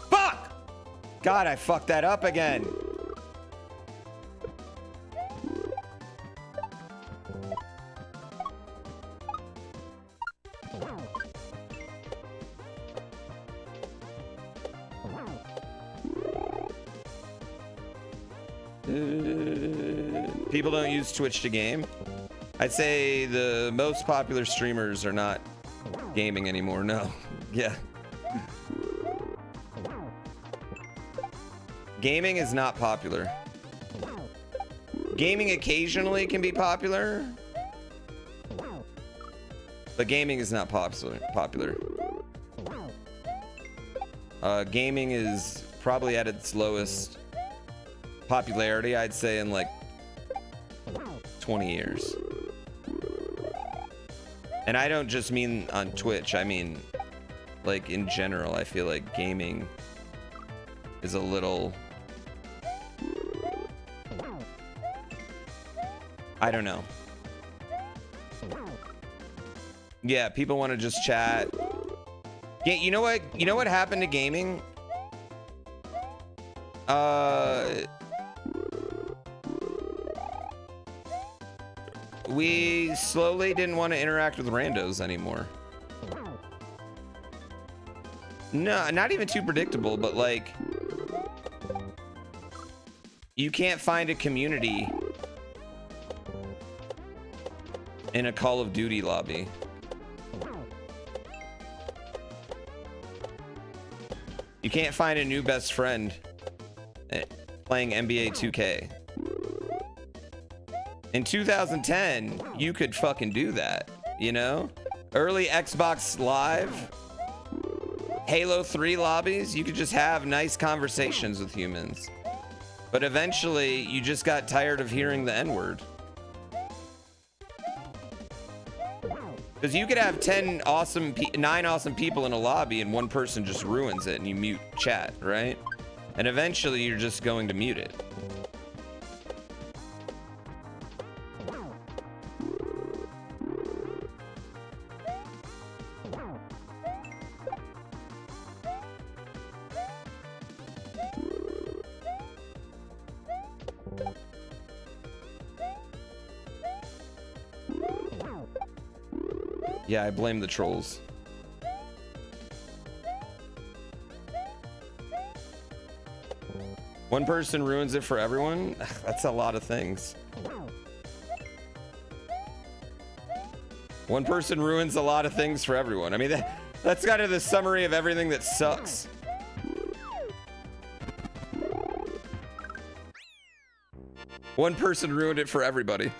Fuck! God, I fucked that up again. People don't use Twitch to game. I'd say the most popular streamers are not gaming anymore. No. Yeah. Gaming is not popular. Gaming occasionally can be popular, but gaming is not popular. Gaming is probably at its lowest popularity, I'd say, in like 20 years. And I don't just mean on Twitch, I mean like in general. I feel like gaming is a little, I don't know. Yeah, people want to just chat. Yeah, you know what happened to gaming? We slowly didn't want to interact with randos anymore. No, not even too predictable, but like, you can't find a community in a Call of Duty lobby. You can't find a new best friend playing NBA 2K. In 2010, you could fucking do that, you know? Early Xbox Live, Halo 3 lobbies, you could just have nice conversations with humans. But eventually, you just got tired of hearing the N-word. Because you could have 9 awesome people in a lobby and one person just ruins it and you mute chat, right? And eventually, you're just going to mute it. Yeah, I blame the trolls. One person ruins it for everyone? That's a lot of things. One person ruins a lot of things for everyone. I mean, that's kind of the summary of everything that sucks. One person ruined it for everybody.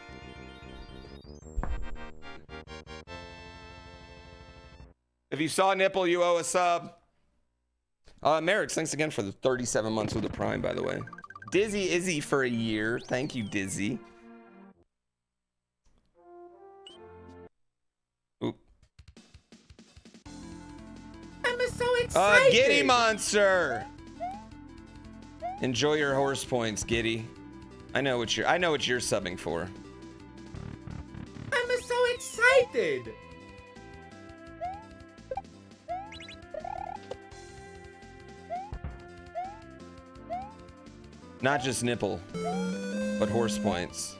If you saw Nipple, you owe a sub. Merrick, thanks again for the 37 months with the Prime, by the way. Dizzy Izzy for a year. Thank you, Dizzy. Oop. I'm so excited. Giddy Monster. Enjoy your horse points, Giddy. I know what you're subbing for. I'm so excited. Not just nipple, but horse points.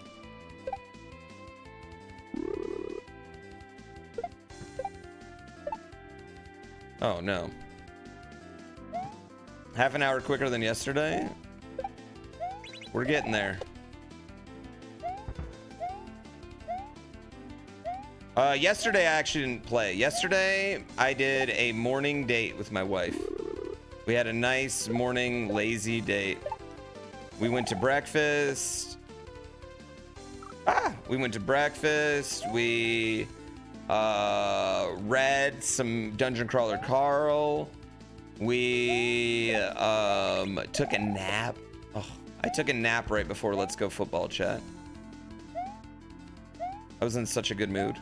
Oh no. Half an hour quicker than yesterday? We're getting there. Yesterday I actually didn't play. Yesterday I did a morning date with my wife. We had a nice morning lazy date. We went to breakfast. We went to breakfast. We read some Dungeon Crawler Carl. We took a nap. Oh, I took a nap right before Let's Go Football chat. I was in such a good mood.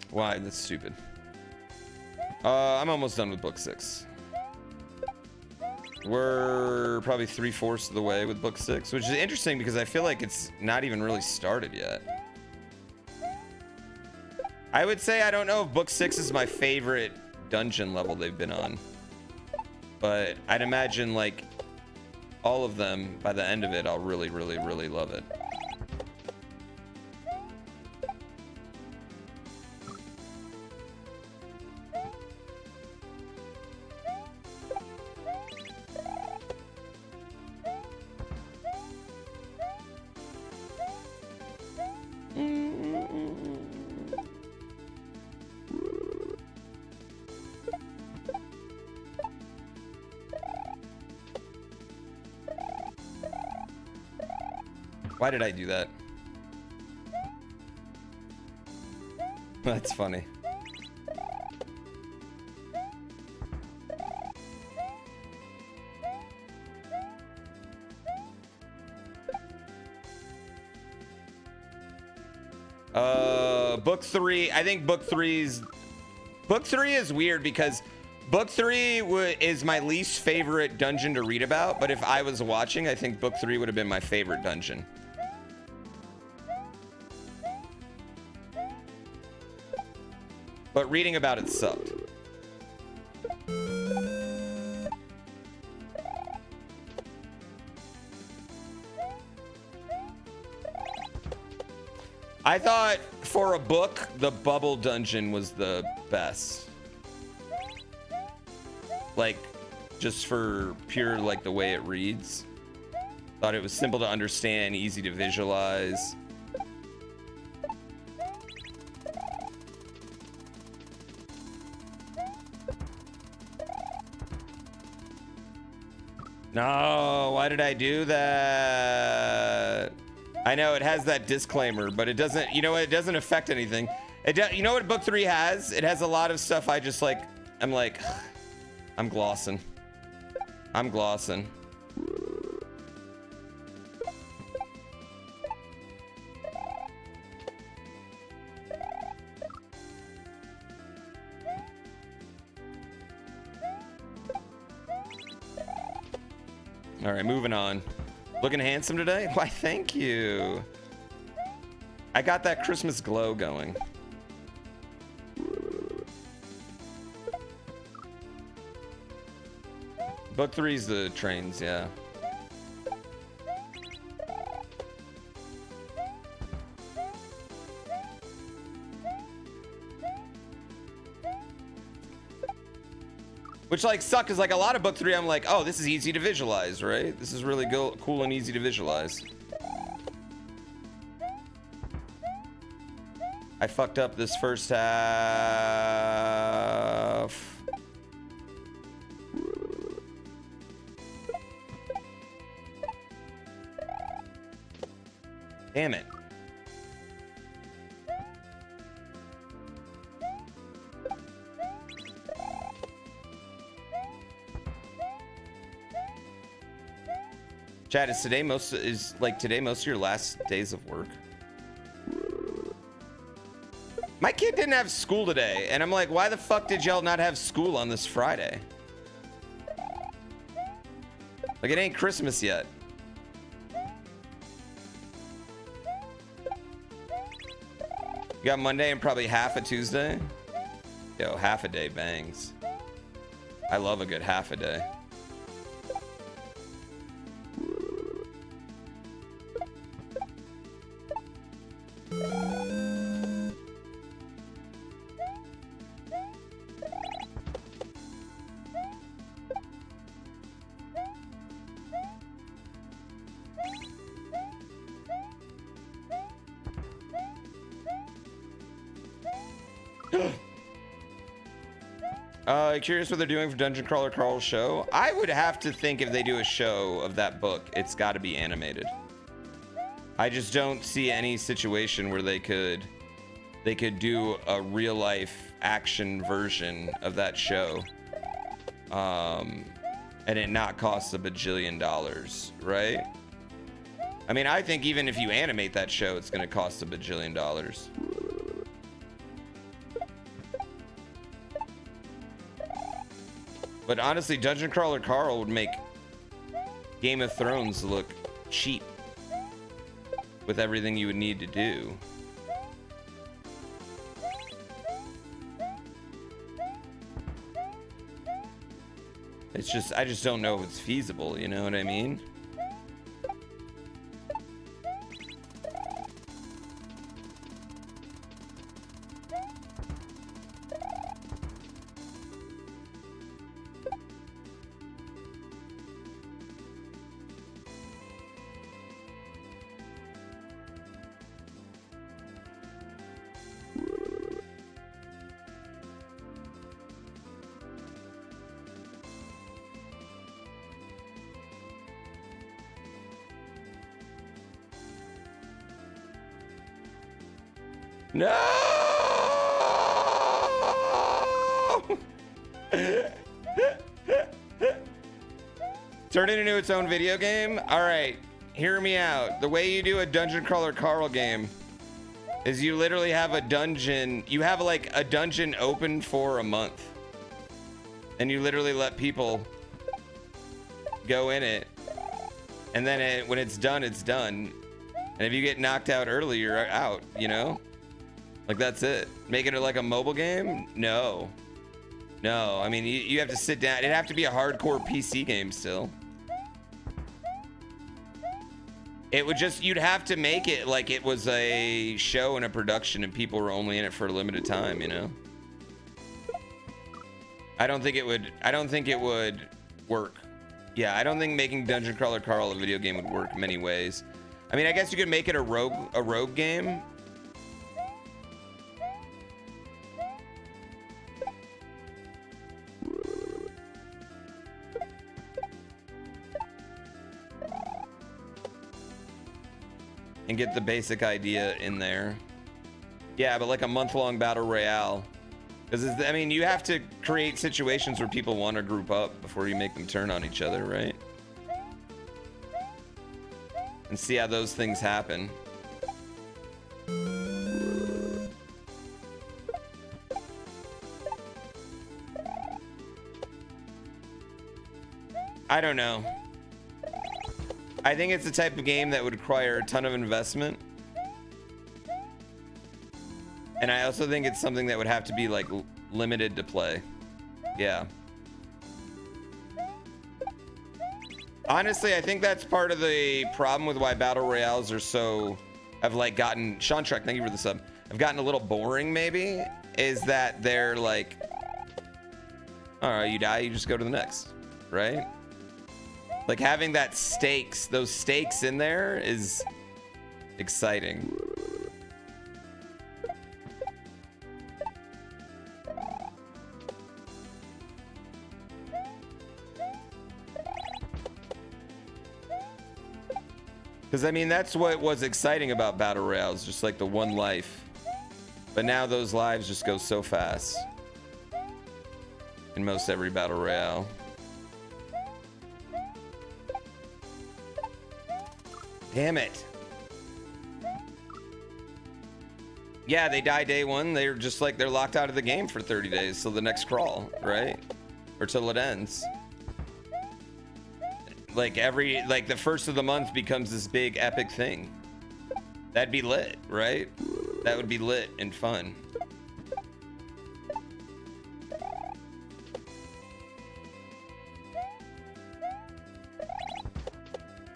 Why? That's stupid. I'm almost done with book 6. We're probably 3/4 of the way with book 6, which is interesting because I feel like it's not even really started yet. I would say I don't know if book 6 is my favorite dungeon level they've been on, but I'd imagine like all of them, by the end of it, I'll really, really, really love it. Why did I do that? That's funny. Book 3. I think book 3 is weird because book 3 is my least favorite dungeon to read about, but if I was watching, I think book 3 would have been my favorite dungeon. But reading about it sucked. I thought for a book, the bubble dungeon was the best. Like, just for pure, like, the way it reads. Thought it was simple to understand, easy to visualize. No, why did I do that? I know it has that disclaimer, but it doesn't, you know what? It doesn't affect anything. You know what book 3 has? It has a lot of stuff I just like, I'm glossing. I'm glossing. All right, moving on. Looking handsome today? Why, thank you. I got that Christmas glow going. Book 3's the trains, yeah. Which like suck is like a lot of book 3 I'm like, oh, this is easy to visualize, right? This is really cool and easy to visualize. I fucked up this first half. Damn it. Chad, is today most of your last days of work? My kid didn't have school today, and I'm like, why the fuck did y'all not have school on this Friday? Like, it ain't Christmas yet. You got Monday and probably half a Tuesday? Yo, half a day bangs. I love a good half a day. Curious what they're doing for Dungeon Crawler Carl's show. I would have to think if they do a show of that book, it's got to be animated. I just don't see any situation where they could do a real life action version of that show, and it not cost $1 bajillion, right? I mean, I think even if you animate that show, it's going to cost $1 bajillion. But honestly, Dungeon Crawler Carl would make Game of Thrones look cheap with everything you would need to do. It's just, I just don't know if it's feasible, you know what I mean? No! Turn it into its own video game? Alright, hear me out. The way you do a Dungeon Crawler Carl game is you literally have a dungeon. You have like a dungeon open for a month. And you literally let people go in it. And then when it's done, it's done. And if you get knocked out early, you're out, you know? Like, that's it. Making it like a mobile game? No. No, I mean, you have to sit down. It'd have to be a hardcore PC game still. It would just, you'd have to make it like it was a show and a production and people were only in it for a limited time, you know? I don't think it would work. Yeah, I don't think making Dungeon Crawler Carl a video game would work many ways. I mean, I guess you could make it a rogue game. And get the basic idea in there. Yeah, but like a month-long battle royale. Because, I mean, you have to create situations where people want to group up before you make them turn on each other, right? And see how those things happen. I don't know. I think it's the type of game that would require a ton of investment. And I also think it's something that would have to be like limited to play. Yeah. Honestly, I think that's part of the problem with why battle royales are so, have like gotten, Sean Trek, thank you for the sub, have gotten a little boring maybe, is that they're like, all right, you die, you just go to the next, right? Like having that stakes, those stakes in there is exciting. Because I mean, that's what was exciting about battle royales, just like the one life. But now those lives just go so fast in most every battle royale. Damn it. Yeah, they die day one. They're just like, they're locked out of the game for 30 days. So the next crawl, right? Or till it ends. Like like the first of the month becomes this big epic thing. That'd be lit, right? That would be lit and fun.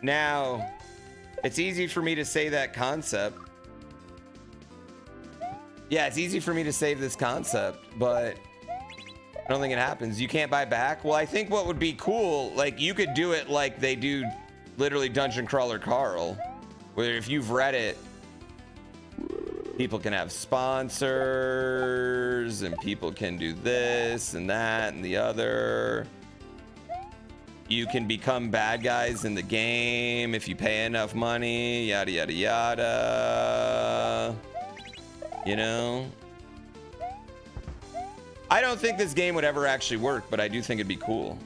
Now, it's easy for me to say that concept. Yeah, it's easy for me to save this concept, but I don't think it happens. You can't buy back? Well, I think what would be cool, like you could do it like they do literally Dungeon Crawler Carl, where if you've read it, people can have sponsors and people can do this and that and the other. You can become bad guys in the game if you pay enough money, yada, yada, yada. You know? I don't think this game would ever actually work, but I do think it'd be cool.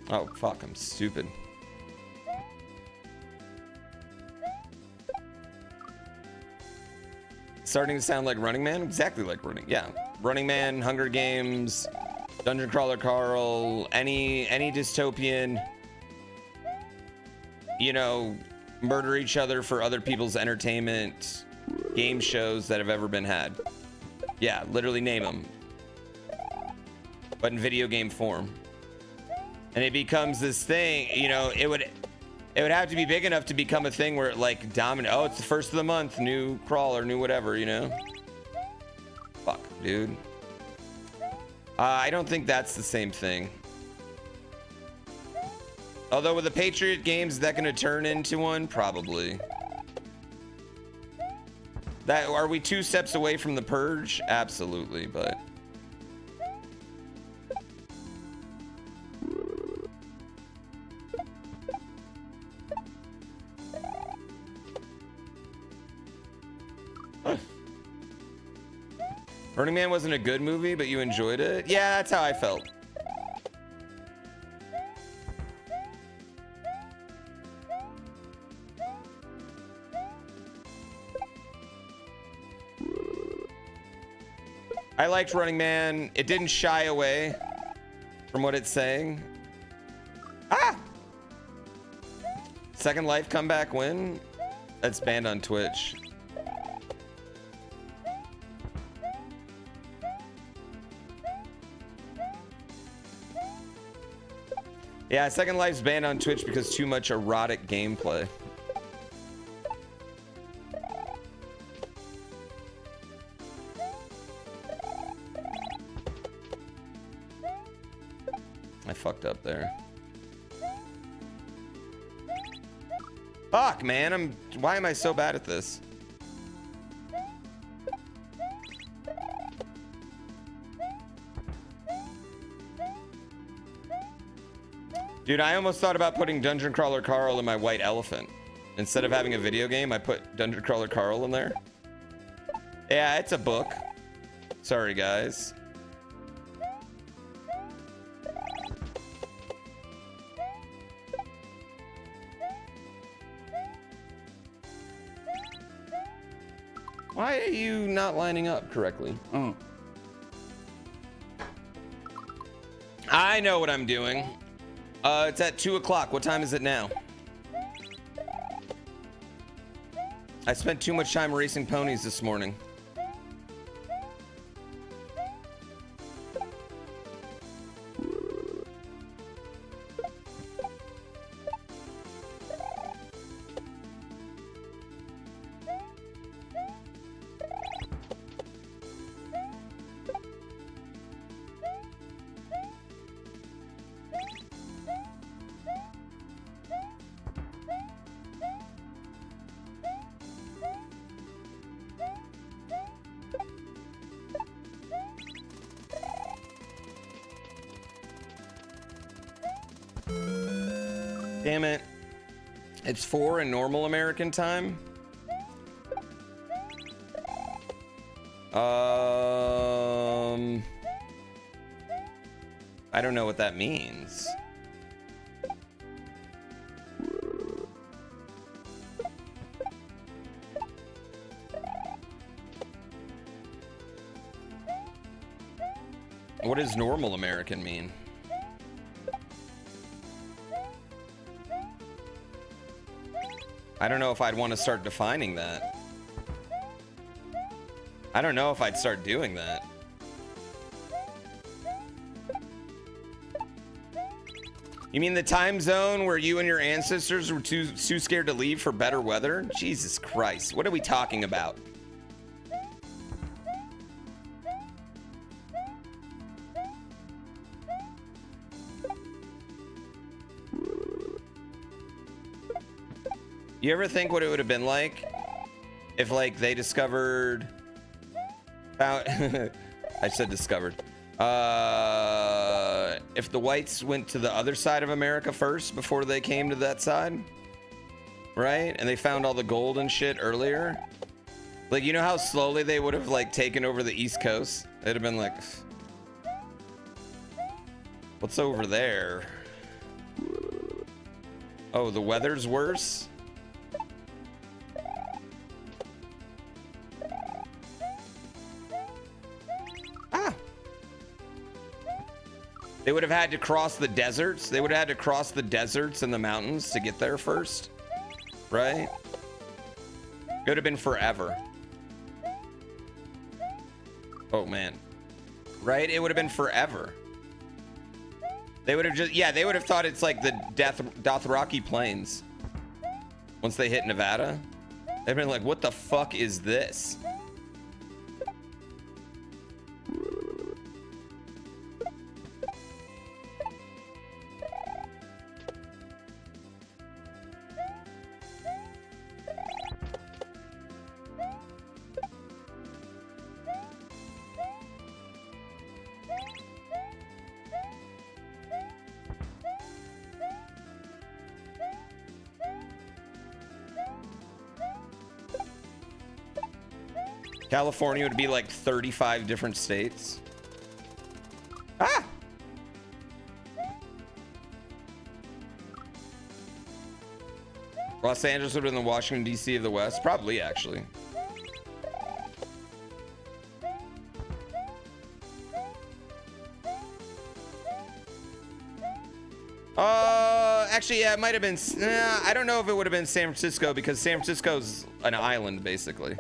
Oh, fuck, I'm stupid. Starting to sound like Running Man? Exactly like Yeah. Running Man, Hunger Games, Dungeon Crawler Carl, any dystopian, you know, murder each other for other people's entertainment game shows that have ever been had. Yeah, literally name them. But in video game form. And it becomes this thing, you know, it would have to be big enough to become a thing where it like dominate. Oh, it's the first of the month, new crawler, new whatever, you know? Fuck, dude. I don't think that's the same thing. Although with the Patriot games, is that gonna turn into one? Probably. Are we 2 steps away from the purge? Absolutely, but. Burning Man wasn't a good movie, but you enjoyed it? Yeah, that's how I felt. I liked Running Man. It didn't shy away from what it's saying. Ah! Second Life comeback win? That's banned on Twitch. Yeah, Second Life's banned on Twitch because too much erotic gameplay. I fucked up there. Fuck, man, why am I so bad at this? Dude, I almost thought about putting Dungeon Crawler Carl in my white elephant. Instead of having a video game, I put Dungeon Crawler Carl in there. Yeah, it's a book. Sorry, guys. Why are you not lining up correctly? Oh. I know what I'm doing. It's at 2 o'clock. What time is it now? I spent too much time racing ponies this morning. Damn it. It's 4 in normal American time. I don't know what that means. What does normal American mean? I don't know if I'd want to start defining that. I don't know if I'd start doing that. You mean the time zone where you and your ancestors were too scared to leave for better weather? Jesus Christ, what are we talking about? You ever think what it would have been like if, like, they discovered... Found... I said discovered. If the whites went to the other side of America first before they came to that side, right? And they found all the gold and shit earlier. Like, you know how slowly they would have, like, taken over the East Coast? They'd have been like, what's over there? Oh, the weather's worse? Ah! They would have had to cross the deserts. They would have had to cross the deserts and the mountains to get there first. Right? It would have been forever. Oh, man. Right? It would have been forever. They would have just... Yeah, they would have thought it's like the Dothraki Plains. Once they hit Nevada. They've been like, what the fuck is this? California would be like 35 different states. Ah! Los Angeles would have been the Washington, D.C. of the West. Probably, actually. Actually, yeah, it might have been... I don't know if it would have been San Francisco, because San Francisco's an island, basically.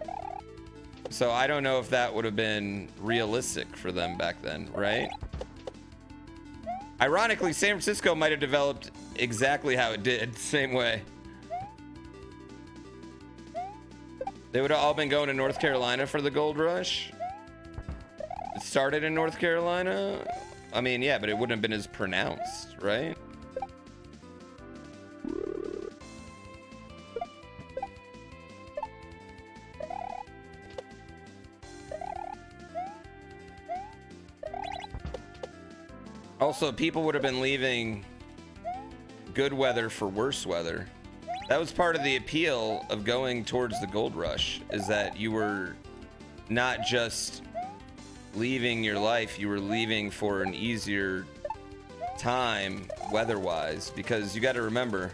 So I don't know if that would have been realistic for them back then, right? Ironically, San Francisco might have developed exactly how it did, same way. They would have all been going to North Carolina for the gold rush. It started in North Carolina. I mean, yeah, but it wouldn't have been as pronounced, right? Also, people would have been leaving good weather for worse weather. That was part of the appeal of going towards the gold rush, is that you were not just leaving your life, you were leaving for an easier time weather-wise, because you got to remember,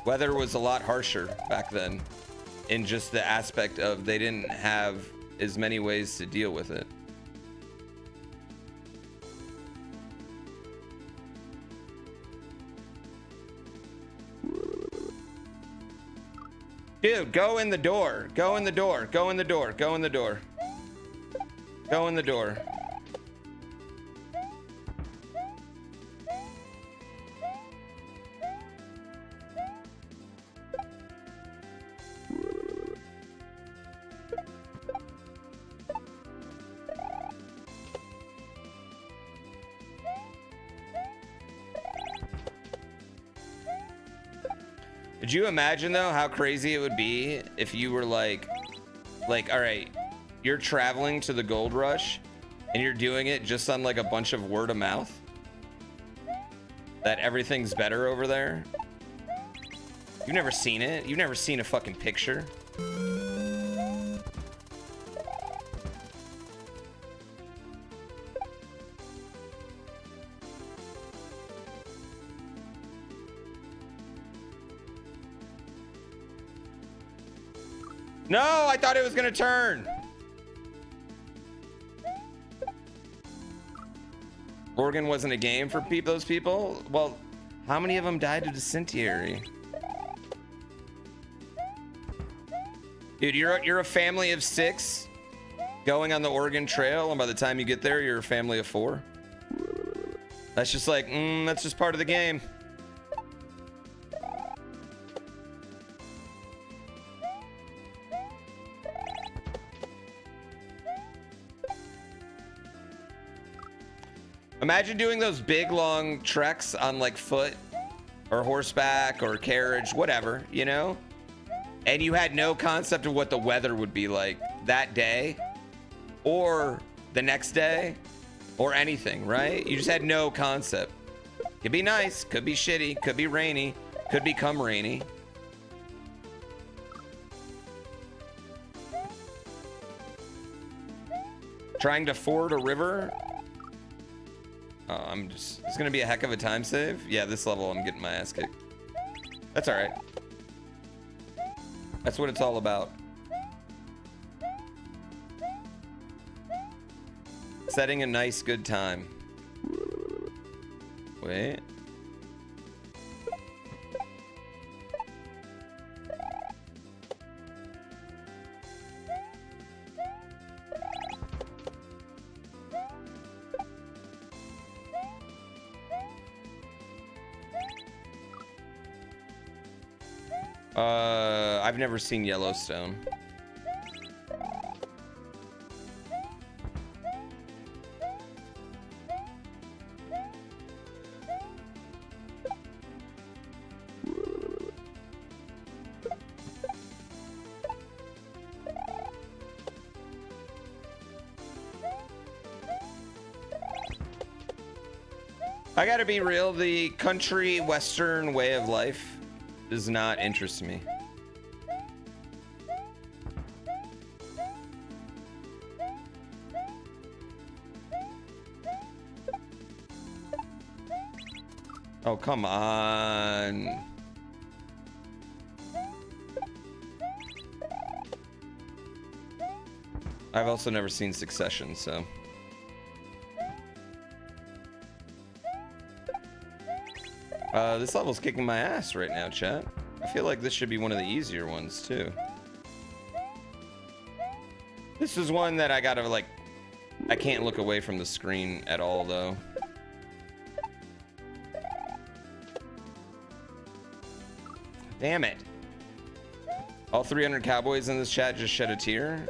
weather was a lot harsher back then in just the aspect of they didn't have as many ways to deal with it. Dude, go in the door. Go in the door. Go in the door. Go in the door. Go in the door. Could you imagine though how crazy it would be if you were like, all right, you're traveling to the gold rush and you're doing it just on like a bunch of word of mouth that everything's better over there. You've never seen it. You've never seen a fucking picture. No, I thought it was gonna turn. Oregon wasn't a game for those people? Well, how many of them died to dysentery? Dude, you're a family of 6 going on the Oregon Trail, and by the time you get there, you're a family of 4. That's just like, that's just part of the game. Imagine doing those big long treks on like foot or horseback or carriage, whatever, you know? And you had no concept of what the weather would be like that day or the next day or anything, right? You just had no concept. Could be nice, could be shitty, could be rainy, could become rainy. Trying to ford a river. Oh, it's gonna be a heck of a time save. Yeah, this level I'm getting my ass kicked. That's all right. That's what it's all about. Setting a nice good time. Wait. I've never seen Yellowstone. I gotta be real, the country western way of life does not interest me. Oh, come on. I've also never seen Succession, so. This level's kicking my ass right now, chat. I feel like this should be one of the easier ones, too. This is one that I gotta, like, I can't look away from the screen at all, though. Damn it. All 300 cowboys in this chat just shed a tear.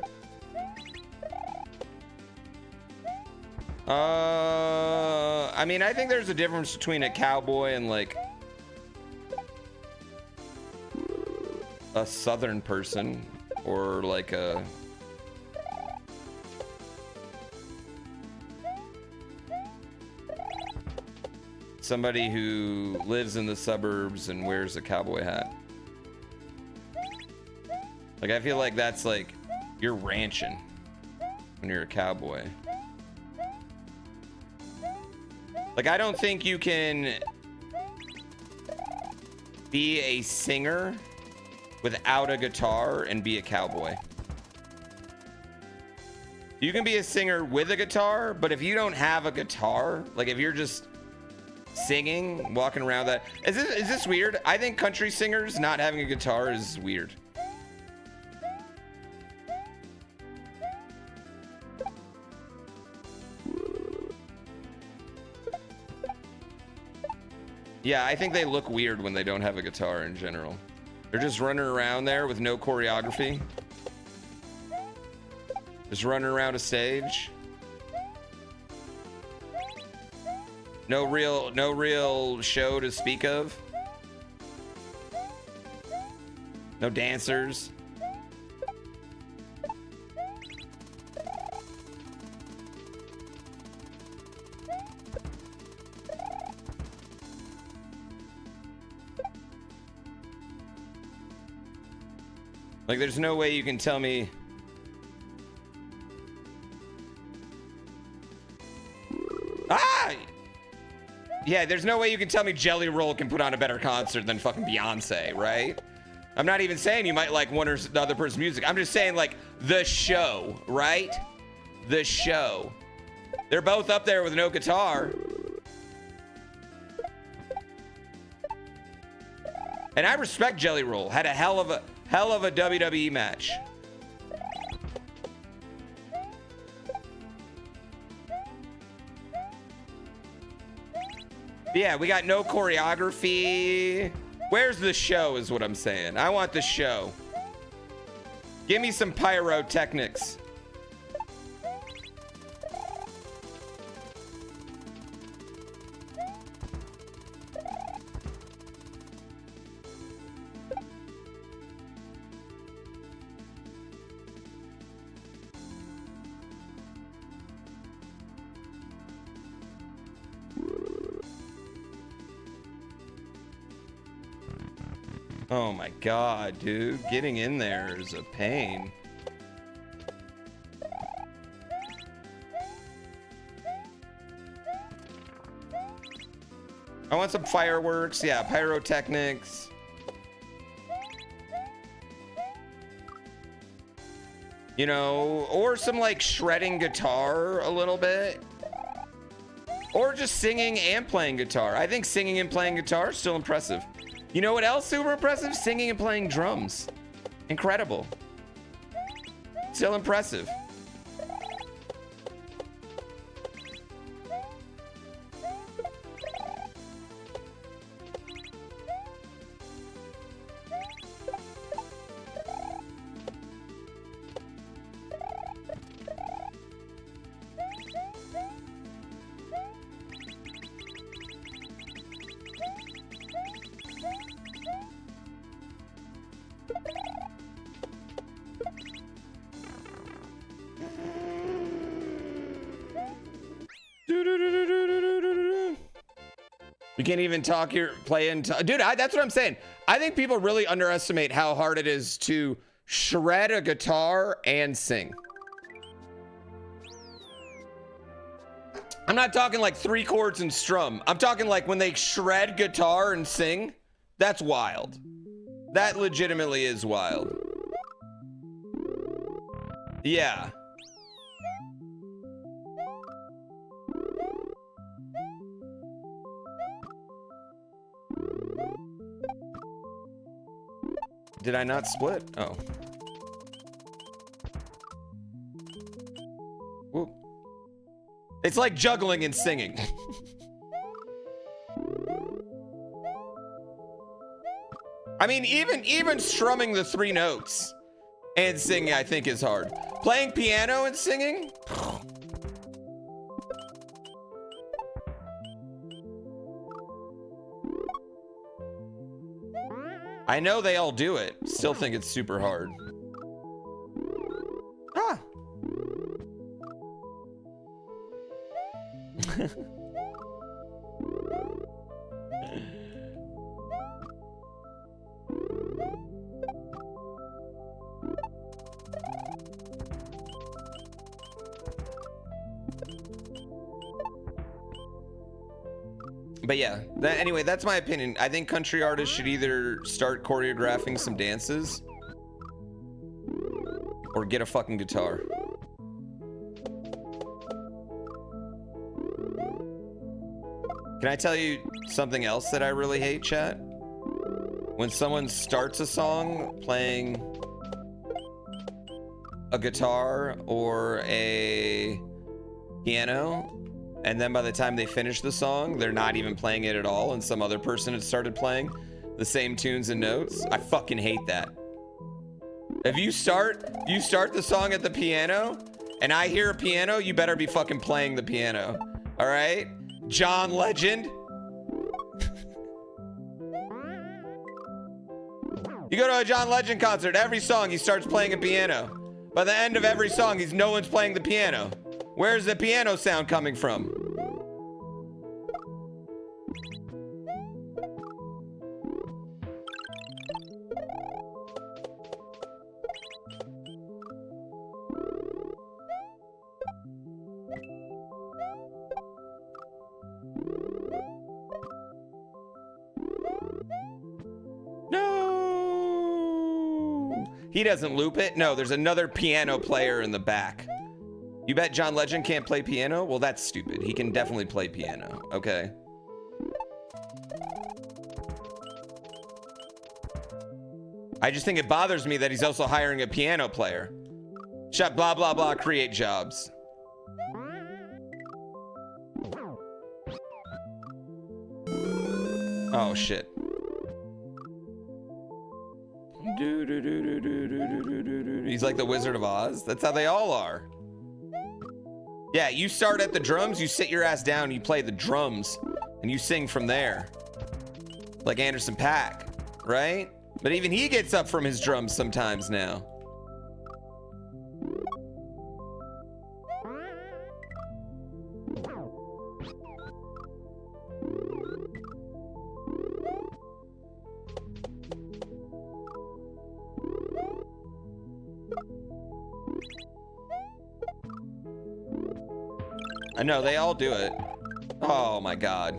I mean, I think there's a difference between a cowboy and like a southern person or like a somebody who lives in the suburbs and wears a cowboy hat. Like, I feel like that's like you're ranching when you're a cowboy. Like, I don't think you can be a singer without a guitar and be a cowboy. You can be a singer with a guitar, but if you don't have a guitar, like if you're just singing, walking around that, is this weird? I think country singers not having a guitar is weird. Yeah, I think they look weird when they don't have a guitar in general. They're just running around there with no choreography. Just running around a stage. No real show to speak of. No dancers. Like, there's no way you can tell me. Ah! Yeah, there's no way you can tell me Jelly Roll can put on a better concert than fucking Beyonce, right? I'm not even saying you might like one or the other person's music. I'm just saying, like, the show, right? The show. They're both up there with no guitar. And I respect Jelly Roll. Had a hell of a WWE match. Yeah, we got no choreography. Where's the show is what I'm saying. I want the show. Give me some pyrotechnics. Oh my god, dude. Getting in there is a pain. I want some fireworks. Yeah, pyrotechnics. You know, or some like shredding guitar a little bit. Or just singing and playing guitar. I think singing and playing guitar is still impressive. You know what else super impressive? Singing and playing drums. Incredible. Still impressive. You can't even talk your play and dude. That's what I'm saying. I think people really underestimate how hard it is to shred a guitar and sing. I'm not talking like 3 chords and strum. I'm talking like when they shred guitar and sing. That's wild. That legitimately is wild. Yeah. Did I not split? Oh. Whoop. It's like juggling and singing. I mean, even strumming the 3 notes and singing, I think, is hard. Playing piano and singing? I know they all do it. Still think it's super hard. Ah. But yeah, anyway, that's my opinion. I think country artists should either start choreographing some dances or get a fucking guitar. Can I tell you something else that I really hate, chat? When someone starts a song playing a guitar or a piano, and then by the time they finish the song, they're not even playing it at all, and some other person had started playing the same tunes and notes. I fucking hate that. If you start the song at the piano, and I hear a piano, you better be fucking playing the piano. All right? John Legend. You go to a John Legend concert, every song he starts playing a piano. By the end of every song, no one's playing the piano. Where's the piano sound coming from? No! He doesn't loop it? No, there's another piano player in the back. You bet John Legend can't play piano? Well, that's stupid. He can definitely play piano, okay? I just think it bothers me that he's also hiring a piano player. Shut blah, blah, blah, create jobs. Oh, shit. He's like the Wizard of Oz. That's how they all are. Yeah, you start at the drums, you sit your ass down, you play the drums, and you sing from there. Like Anderson .Paak, right? But even he gets up from his drums sometimes now. I know, they all do it. Oh my god.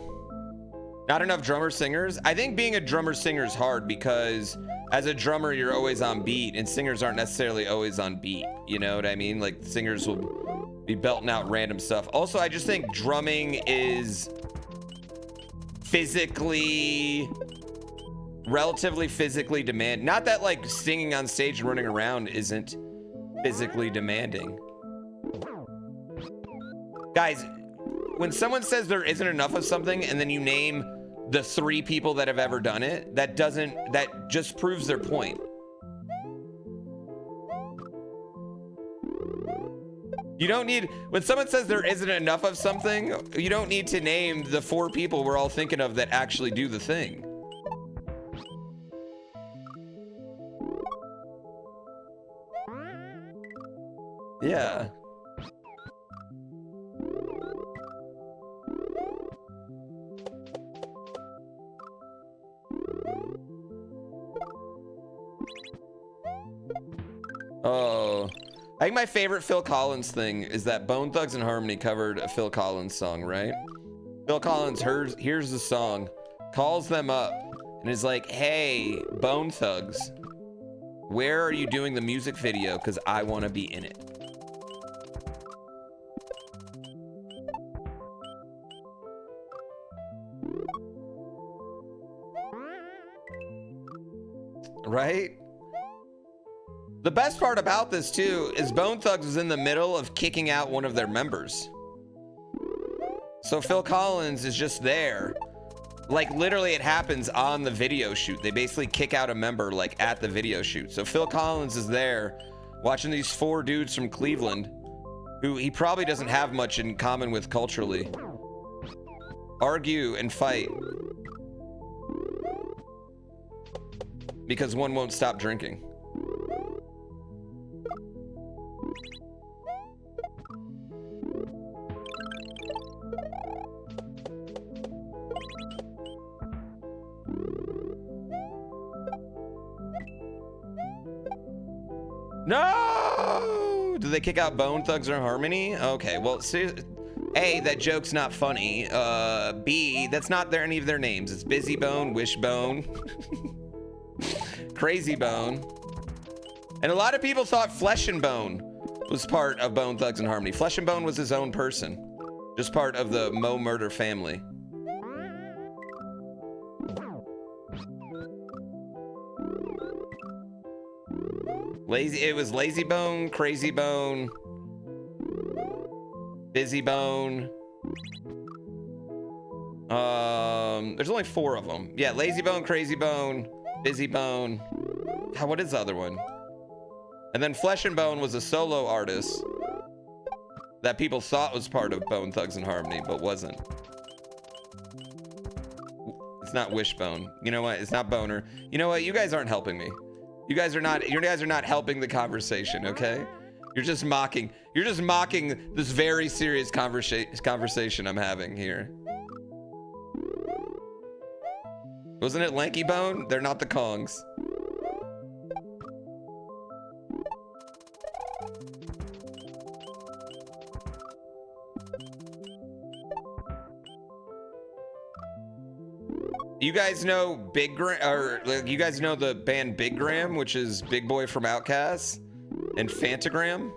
Not enough drummer singers? I think being a drummer singer is hard because as a drummer, you're always on beat, and singers aren't necessarily always on beat. You know what I mean? Like, singers will be belting out random stuff. Also, I just think drumming is relatively physically demanding. Not that like singing on stage and running around isn't physically demanding. Guys, when someone says there isn't enough of something and then you name the 3 people that have ever done it, that just proves their point. You don't need, when someone says there isn't enough of something, you don't need to name the 4 people we're all thinking of that actually do the thing. Yeah. Oh, I think my favorite Phil Collins thing is that Bone Thugs and Harmony covered a Phil Collins song, right? Phil Collins hears the song, calls them up, and is like, hey, Bone Thugs, where are you doing the music video? Because I want to be in it. Right? The best part about this too is Bone Thugs was in the middle of kicking out one of their members. So Phil Collins is just there. Like literally it happens on the video shoot. They basically kick out a member like at the video shoot. So Phil Collins is there watching these 4 dudes from Cleveland who he probably doesn't have much in common with culturally argue and fight because one won't stop drinking. No! Did they kick out Bone Thugs or Harmony? Okay, well, A, that joke's not funny. B, that's not any of their names. It's Busy Bone, Wishbone, Crazy Bone. And a lot of people thought Flesh and Bone was part of Bone Thugs and Harmony. Flesh and Bone was his own person. Just part of the Mo Murder family. It was Lazy Bone, Crazy Bone, Busy Bone. There's only 4 of them. Yeah, Lazy Bone, Crazy Bone, Busy Bone. What is the other one? And then Flesh and Bone was a solo artist that people thought was part of Bone Thugs and Harmony, but wasn't. It's not Wishbone. You know what? It's not Boner. You know what? You guys aren't helping me. You guys are not helping the conversation, okay? You're just mocking this very serious conversation I'm having here. Wasn't it Lanky Bone? They're not the Kongs. You guys know you guys know the band Big Gram, which is Big Boy from Outkast and Fantagram?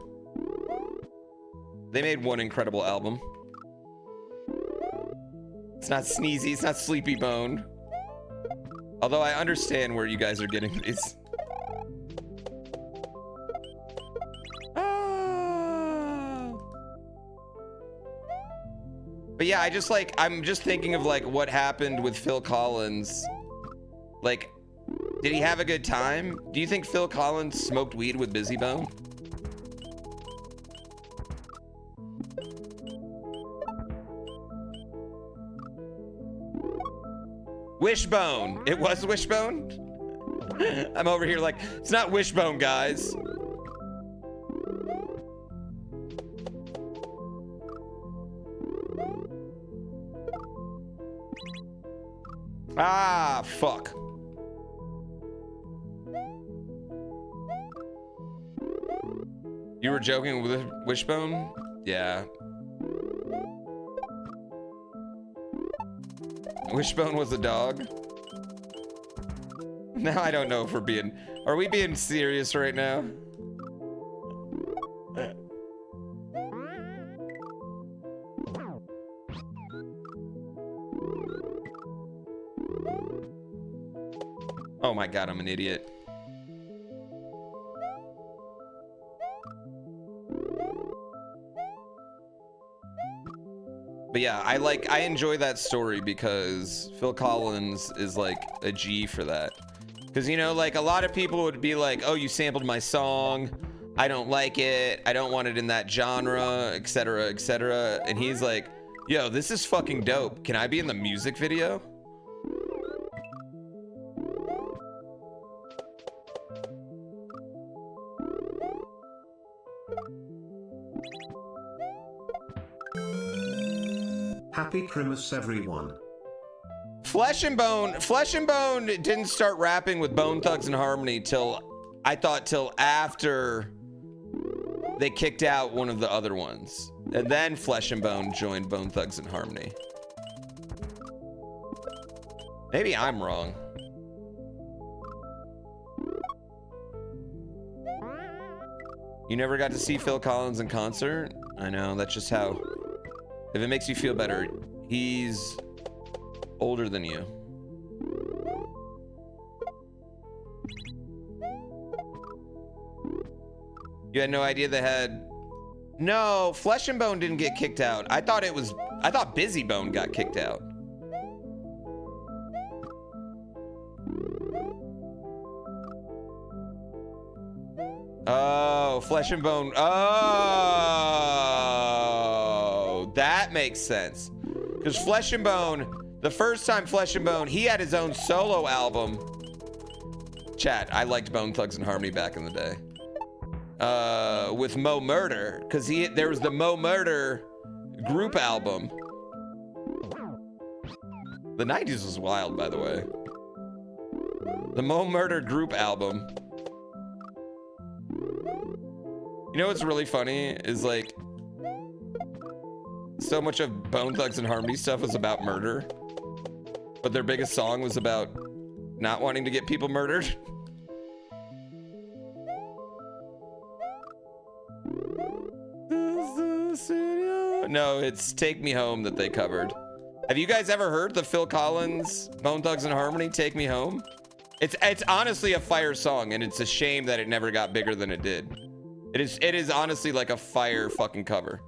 They made one incredible album. It's not Sneezy, it's not Sleepy Bone. Although I understand where you guys are getting these. But yeah, I'm just thinking of like what happened with Phil Collins. Like, did he have a good time? Do you think Phil Collins smoked weed with Busy Bone? Wishbone. It was Wishbone? I'm over here like, it's not Wishbone, guys. Ah, fuck. You were joking with Wishbone? Yeah. Wishbone was a dog. Now I don't know if we're being... Are we being serious right now? Oh my god, I'm an idiot. But yeah, I enjoy that story because Phil Collins is like a G for that. Because, you know, like a lot of people would be like, oh, you sampled my song. I don't like it. I don't want it in that genre, etc., etc. And he's like, yo, this is fucking dope. Can I be in the music video? Happy Christmas, everyone. Flesh and Bone didn't start rapping with Bone Thugs and Harmony till after they kicked out one of the other ones. And then Flesh and Bone joined Bone Thugs and Harmony. Maybe I'm wrong. You never got to see Phil Collins in concert? I know, that's just how... If it makes you feel better, he's older than you. You had no idea they had... No, Flesh and Bone didn't get kicked out. I thought Busy Bone got kicked out. Oh, Flesh and Bone. Oh, that makes sense. Because Flesh and Bone, the first time Flesh and Bone, he had his own solo album. Chat, I liked Bone Thugs and Harmony back in the day. With Mo Murder, because there was the Mo Murder group album. The 90s was wild, by the way. The Mo Murder group album. You know what's really funny is like so much of Bone Thugs and Harmony stuff was about murder, but their biggest song was about not wanting to get people murdered. No, it's Take Me Home that they covered. Have you guys ever heard the Phil Collins Bone Thugs and Harmony Take Me Home? It's honestly a fire song, and it's a shame that it never got bigger than it did. It is honestly like a fire fucking cover.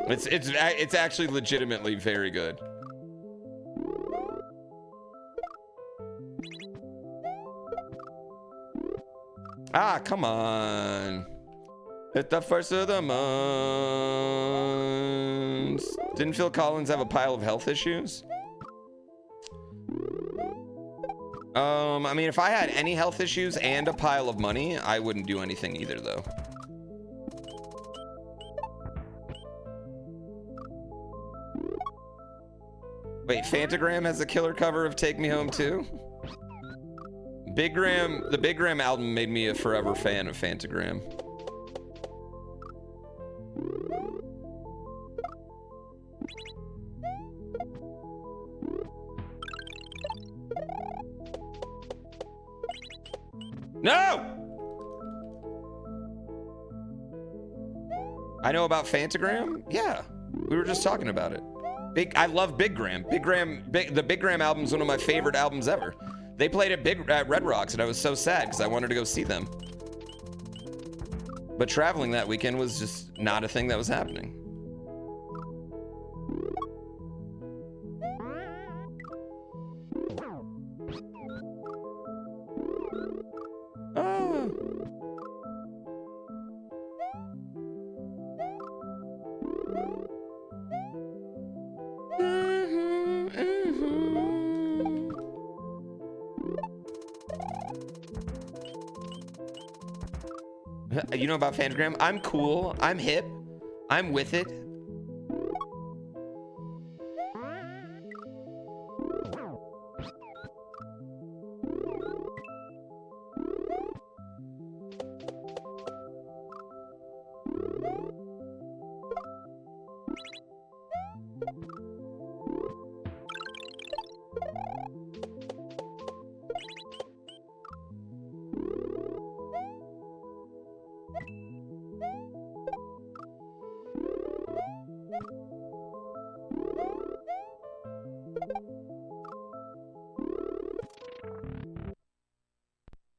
It's actually legitimately very good. Ah, come on. It's the first of the month. Didn't Phil Collins have a pile of health issues? I mean, if I had any health issues and a pile of money, I wouldn't do anything either, though. Wait, Fantagram has a killer cover of Take Me Home, too? The Big Gram album made me a forever fan of Fantagram. No! I know about Fantagram? Yeah, we were just talking about it. I love Big Gram. The Big Gram album is one of my favorite albums ever. They played at Red Rocks, and I was so sad because I wanted to go see them. But traveling that weekend was just not a thing that was happening. You know about Fantagram? I'm cool. I'm hip. I'm with it.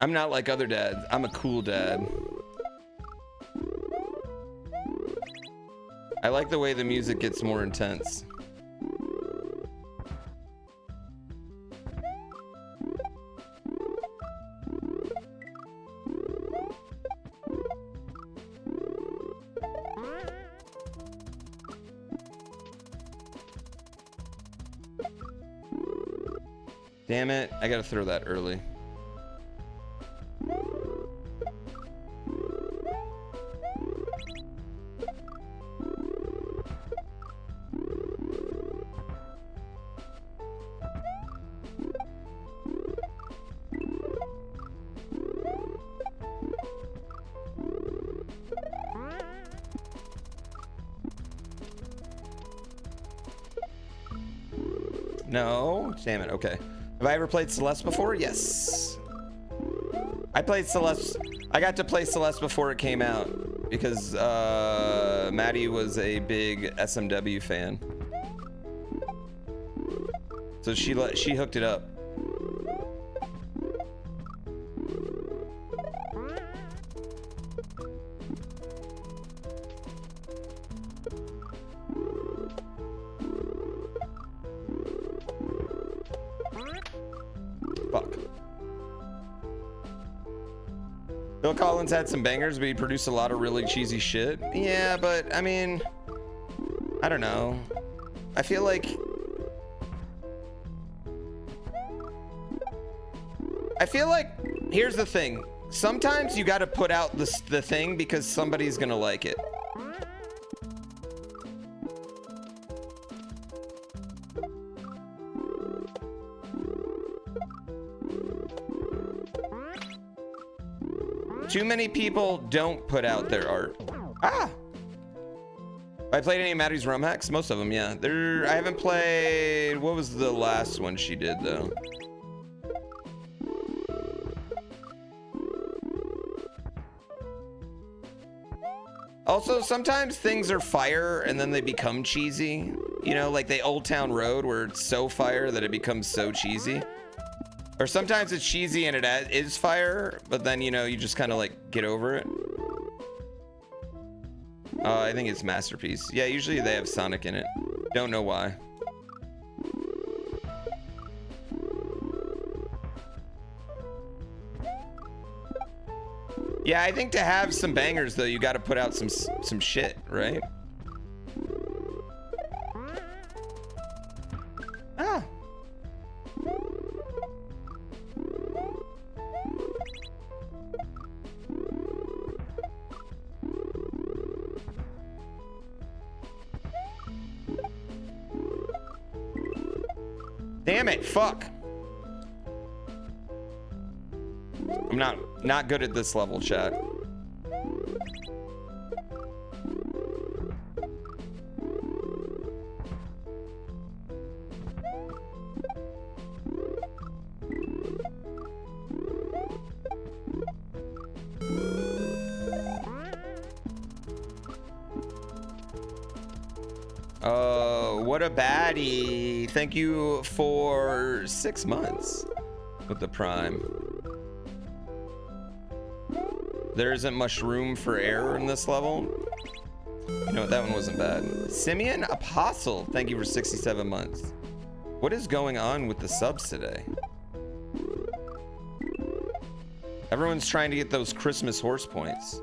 I'm not like other dads. I'm a cool dad. I like the way the music gets more intense. Damn it, I gotta throw that early. No, damn it, okay. Have I ever played Celeste before? Yes. I played Celeste. I got to play Celeste before it came out because Maddie was a big SMW fan. So she hooked it up. Fuck. Phil Collins had some bangers, but he produced a lot of really cheesy shit. Yeah, but I mean, I don't know. I feel like here's the thing. Sometimes you got to put out the thing because somebody's gonna like it. Too many people don't put out their art. Ah! I played any of Maddie's ROM hacks? Most of them, yeah. I haven't played... What was the last one she did, though? Also, sometimes things are fire and then they become cheesy. You know, like the Old Town Road where it's so fire that it becomes so cheesy. Or sometimes it's cheesy and it is fire, but then, you know, you just kind of like get over it. I think it's Masterpiece. Yeah, usually they have Sonic in it. Don't know why. Yeah, I think to have some bangers, though, you got to put out some shit, right? Ah. Damn it, fuck. I'm not good at this level, chat. What a baddie. Thank you for 6 months with the Prime. There isn't much room for error in this level. You know what, that one wasn't bad. Simeon Apostle, thank you for 67 months. What is going on with the subs today? Everyone's trying to get those Christmas horse points.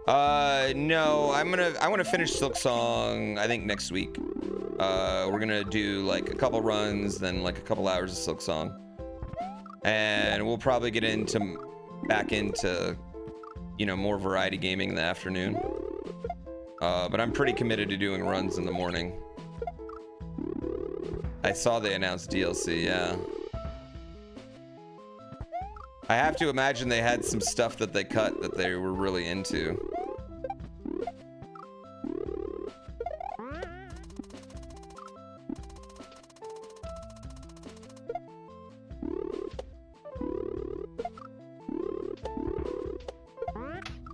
No, I want to finish Silksong, I think next week. We're gonna do like a couple runs, then like a couple hours of Silksong. And we'll probably get back into, you know, more variety gaming in the afternoon. But I'm pretty committed to doing runs in the morning. I saw they announced DLC, yeah. I have to imagine they had some stuff that they cut that they were really into.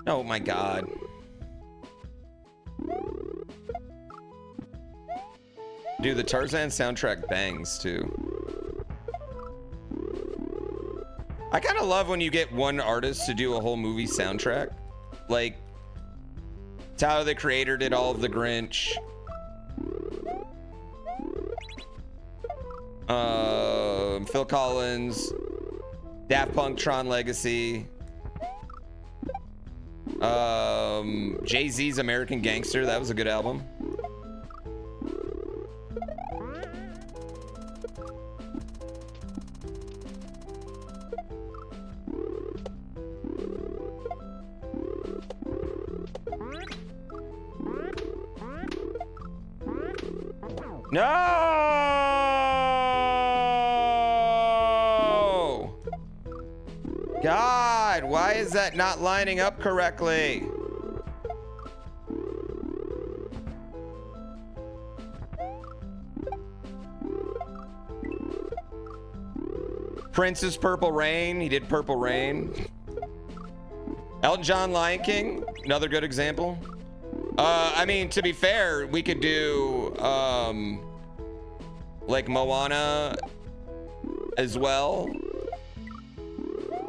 Oh my god. Dude, the Tarzan soundtrack bangs too. I kind of love when you get one artist to do a whole movie soundtrack. Like, Tyler, the Creator, did all of The Grinch. Phil Collins, Daft Punk, Tron Legacy. Jay-Z's American Gangster, that was a good album. No! God, why is that not lining up correctly? Prince's Purple Rain, he did Purple Rain. Elton John, Lion King, another good example. I mean, to be fair, we could do like Moana as well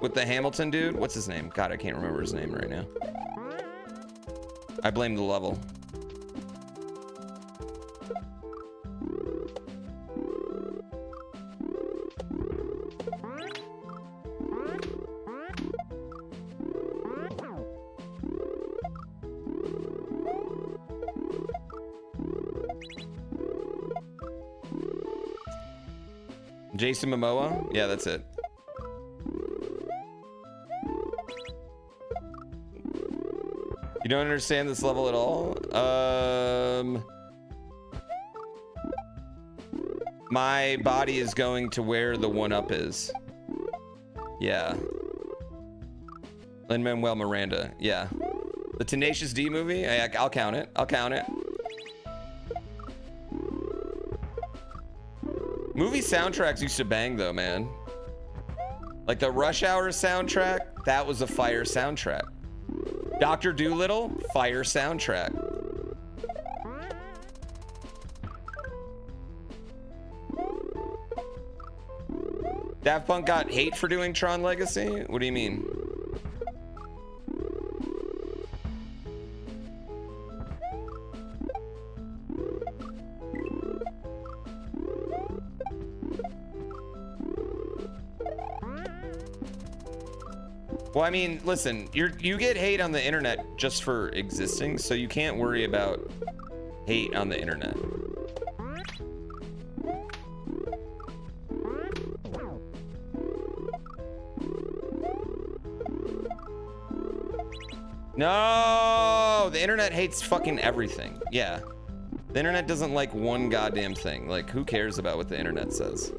with the Hamilton dude. What's his name? God, I can't remember his name right now. I blame the level. Jason Momoa? Yeah, that's it. You don't understand this level at all? My body is going to where the one-up is. Yeah. Lin-Manuel Miranda. Yeah. The Tenacious D movie? I'll count it. I'll count it. Movie soundtracks used to bang though, man. Like the Rush Hour soundtrack, that was a fire soundtrack. Dr. Dolittle, fire soundtrack. Daft Punk got hate for doing Tron Legacy? What do you mean? Well, I mean, listen, you get hate on the internet just for existing, so you can't worry about hate on the internet. No, the internet hates fucking everything. Yeah. The internet doesn't like one goddamn thing. Like, who cares about what the internet says?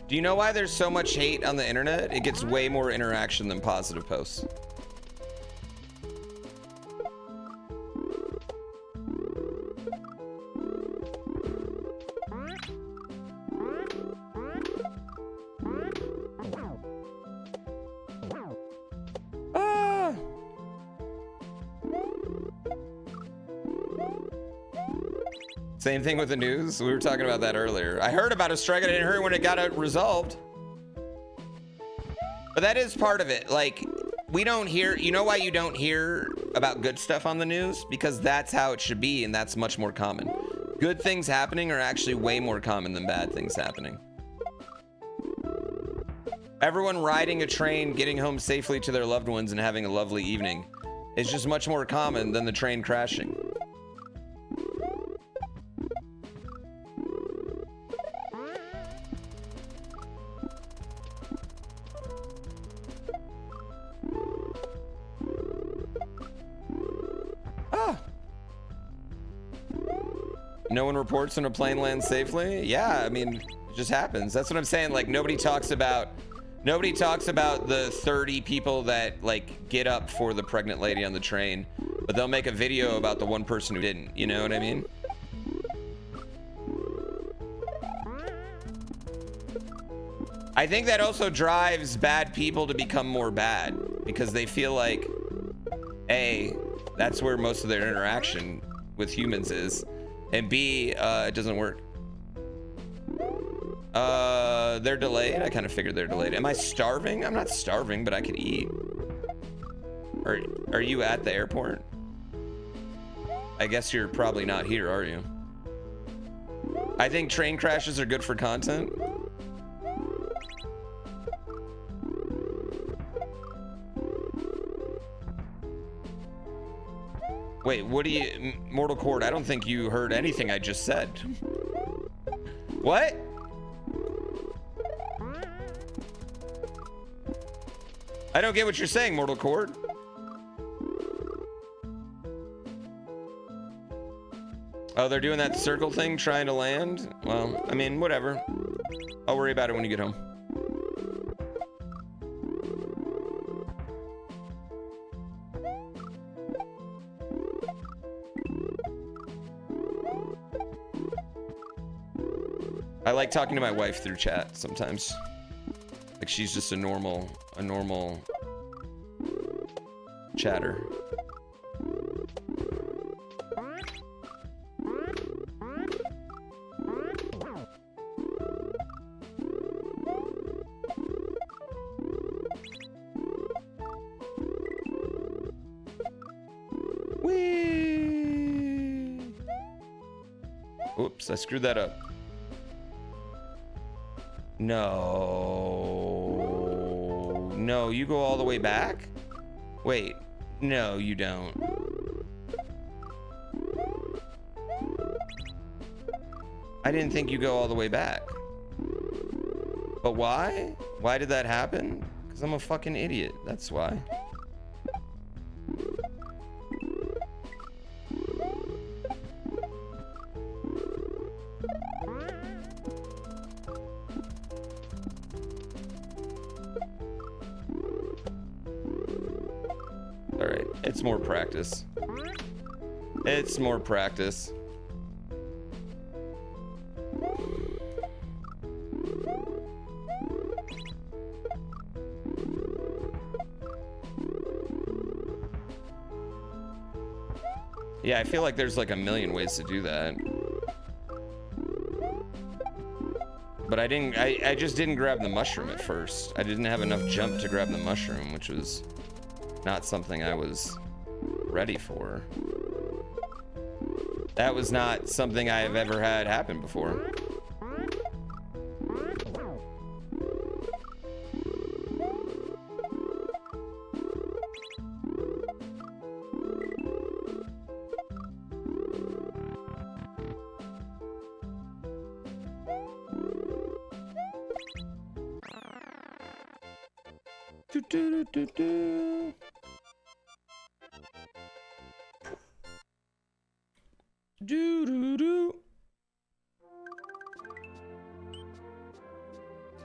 Do you know why there's so much hate on the internet? It gets way more interaction than positive posts. Same thing with the news. We were talking about that earlier. I heard about a strike. I didn't hear when it got resolved. But that is part of it. Like, we don't hear, you know why you don't hear about good stuff on the news? Because that's how it should be, and that's much more common. Good things happening are actually way more common than bad things happening. Everyone riding a train, getting home safely to their loved ones, and having a lovely evening is just much more common than the train crashing. No one reports when a plane lands safely? Yeah, I mean, it just happens. That's what I'm saying. Like, nobody talks about the 30 people that, like, get up for the pregnant lady on the train, but they'll make a video about the one person who didn't. You know what I mean? I think that also drives bad people to become more bad because they feel like, A, That's where most of their interaction with humans is. And B, it doesn't work. They're delayed. I kind of figured they're delayed. Am I starving? I'm not starving, but I could eat. Are you at the airport? I guess you're probably not here, are you? I think train crashes are good for content. Wait, what do you... Mortal Cord, I don't think you heard anything I just said. What? I don't get what you're saying, Mortal Cord. Oh, they're doing that circle thing, trying to land? Well, I mean, whatever. I'll worry about it when you get home. I like talking to my wife through chat sometimes. Like she's just a normal chatter. Whee! Oops, I screwed that up. No, you go all the way back? Wait, no, you don't. I didn't think you go all the way back. But why? Why did that happen? Because I'm a fucking idiot, that's why. Alright, it's more practice. It's more practice. Yeah, I feel like there's like a million ways to do that. But I just didn't grab the mushroom at first. I didn't have enough jump to grab the mushroom, which was not something I was ready for. That was not something I have ever had happen before.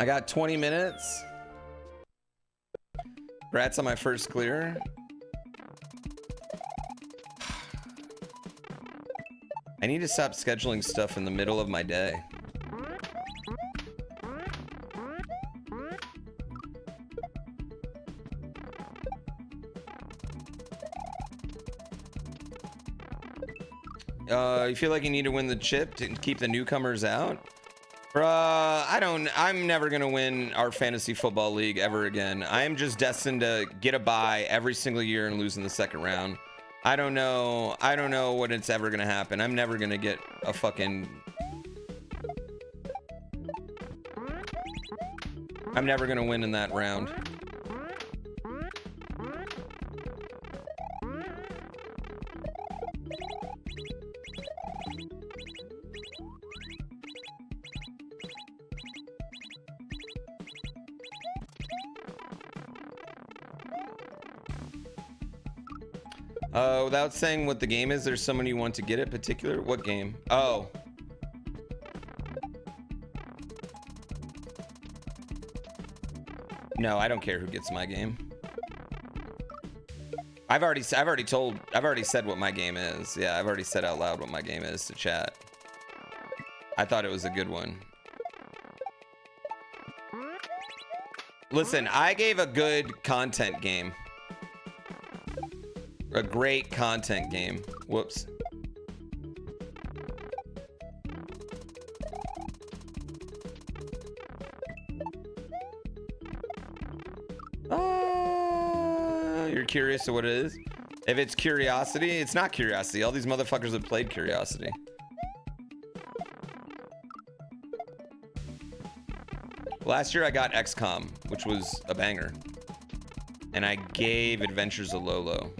I got 20 minutes. Congrats on my first clear. I need to stop scheduling stuff in the middle of my day. You feel like you need to win the chip to keep the newcomers out? I'm never gonna win our fantasy football league ever again. I am just destined to get a bye every single year and lose in the second round. I don't know when it's ever gonna happen. I'm never gonna get a fucking... I'm never gonna win in that round. Without saying what the game is, there's someone you want to get it particular? What game? Oh. No, I don't care who gets my game. I've already said what my game is. Yeah, I've already said out loud what my game is to chat. I thought it was a good one. Listen, I gave a good content game. a great content game. Whoops. You're curious to what it is? If it's Curiosity, it's not Curiosity. All these motherfuckers have played Curiosity. Last year I got XCOM, which was a banger. And I gave Adventures a Lolo.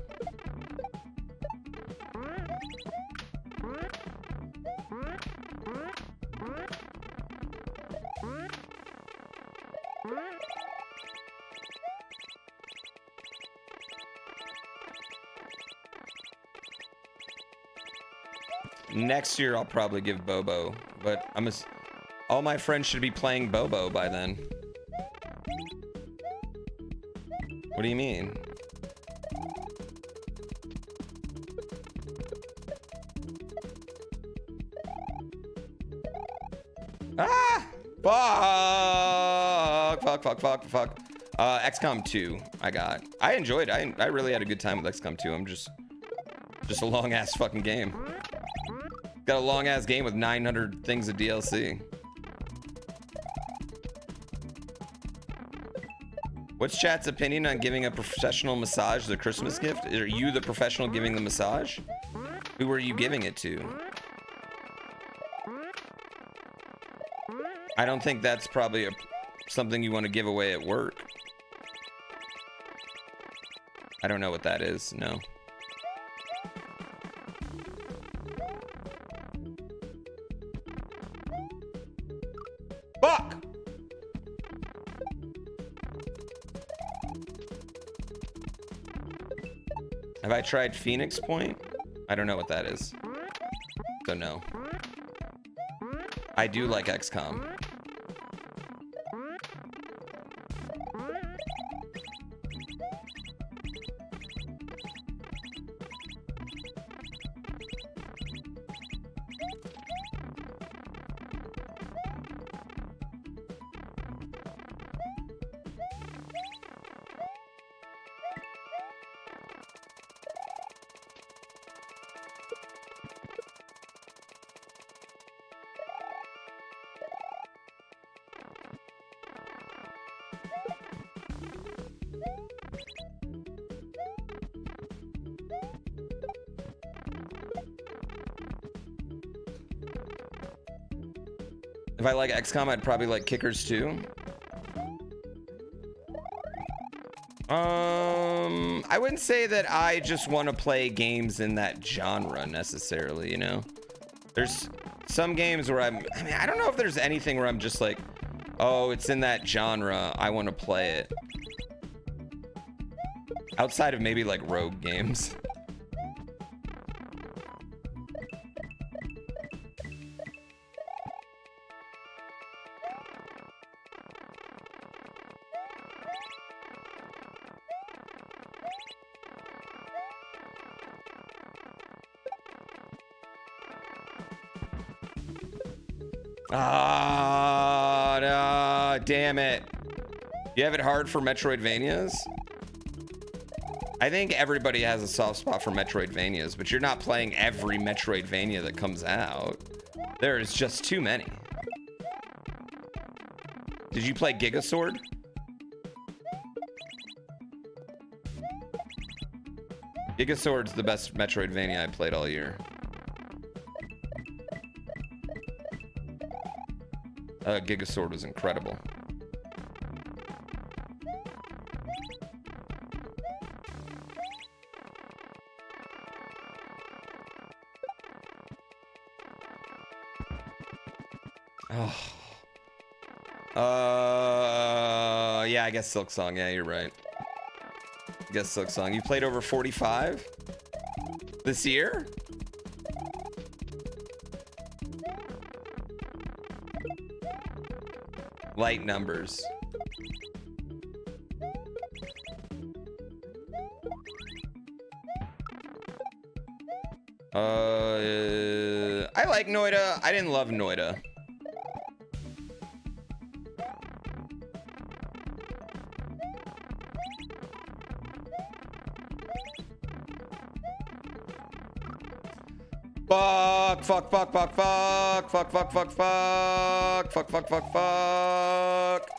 Next year I'll probably give Bobo, but all my friends should be playing Bobo by then. What do you mean? Ah! Fuck. XCOM 2 I got. I enjoyed it. I really had a good time with XCOM 2. I'm just a long ass fucking game. Got a long ass game with 900 things of DLC. What's chat's opinion on giving a professional massage as a Christmas gift? Are you the professional giving the massage? Who were you giving it to? I don't think that's probably something you want to give away at work. I don't know what that is, no. Fuck! Have I tried Phoenix Point? I don't know what that is. So no. I do like XCOM. If I like XCOM, I'd probably like Kickers too. I wouldn't say that I just want to play games in that genre necessarily, you know? There's some games where I don't know if there's anything where I'm just like, oh, it's in that genre, I want to play it. Outside of maybe like rogue games. Damn it. You have it hard for Metroidvanias? I think everybody has a soft spot for Metroidvanias, but you're not playing every Metroidvania that comes out. There is just too many. Did you play Gigasword? Gigasword's the best Metroidvania I played all year. Gigasword was incredible. Yeah, I guess Silk Song. Yeah, you're right. I guess Silk Song. You played over 45 this year? Light numbers. I like Noida. I didn't love Noida. Fuck, fuck, fuck, fuck, fuck, fuck, fuck, fuck, fuck, fuck, fuck, fuck, fuck.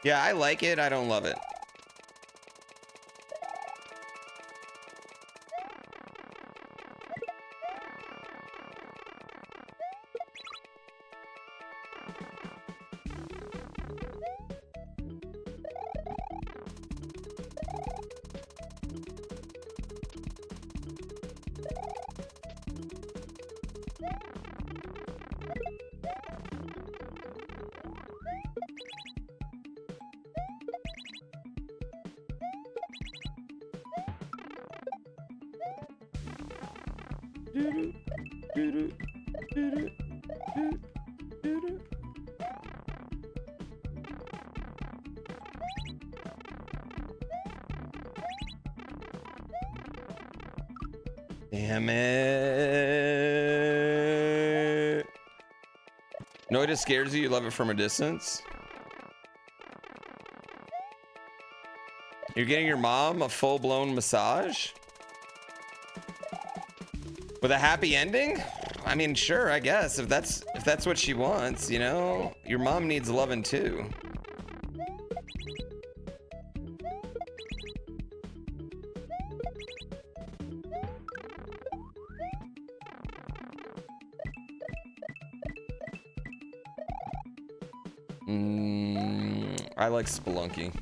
Yeah, I like it. I don't love it. Damn it. No, it just scares you. You love it from a distance. You're getting your mom a full-blown massage? With a happy ending? I mean, sure, I guess. If that's what she wants, you know? Your mom needs loving too. I like Spelunky.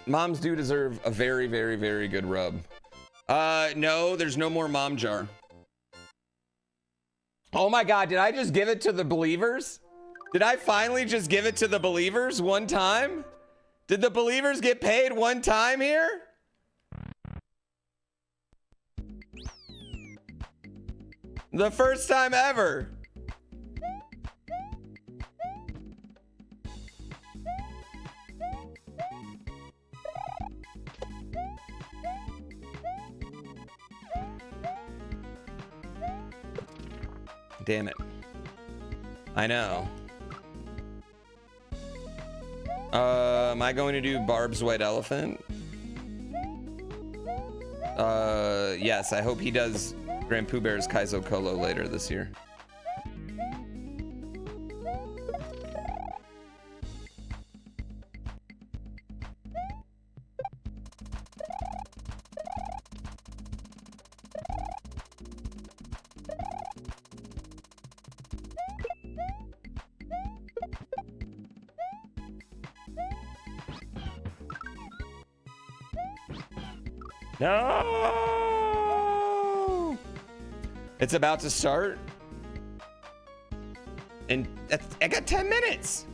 Moms do deserve a very, very, very good rub. No, there's no more mom jar. Oh my God, did I just give it to the believers? Did I finally just give it to the believers one time? Did the believers get paid one time here? The first time ever. Damn it. I know. Am I going to do Barb's White Elephant? Yes, I hope he does GrandPooBear's Kaizo Kolo later this year. No! It's about to start. And I got 10 minutes.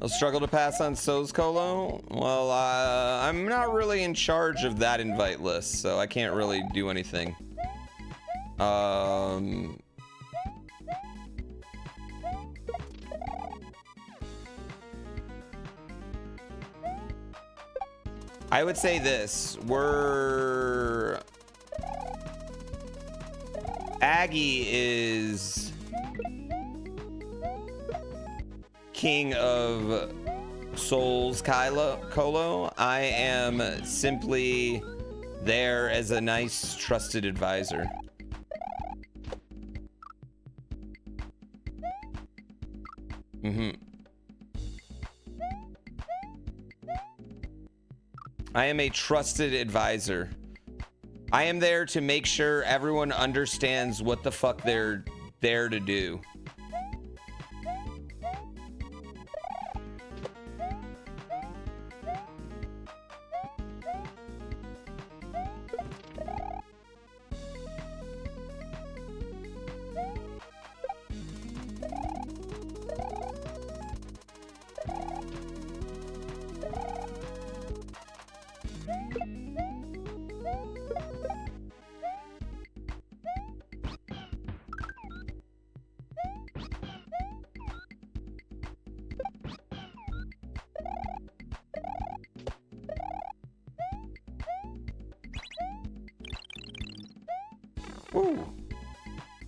I'll struggle to pass on So's Colo. Well, I'm not really in charge of that invite list, so I can't really do anything. I would say this. Aggie is king of Souls Colo. I am simply there as a nice trusted advisor. I am a trusted advisor. I am there to make sure everyone understands what the fuck they're there to do. Ooh.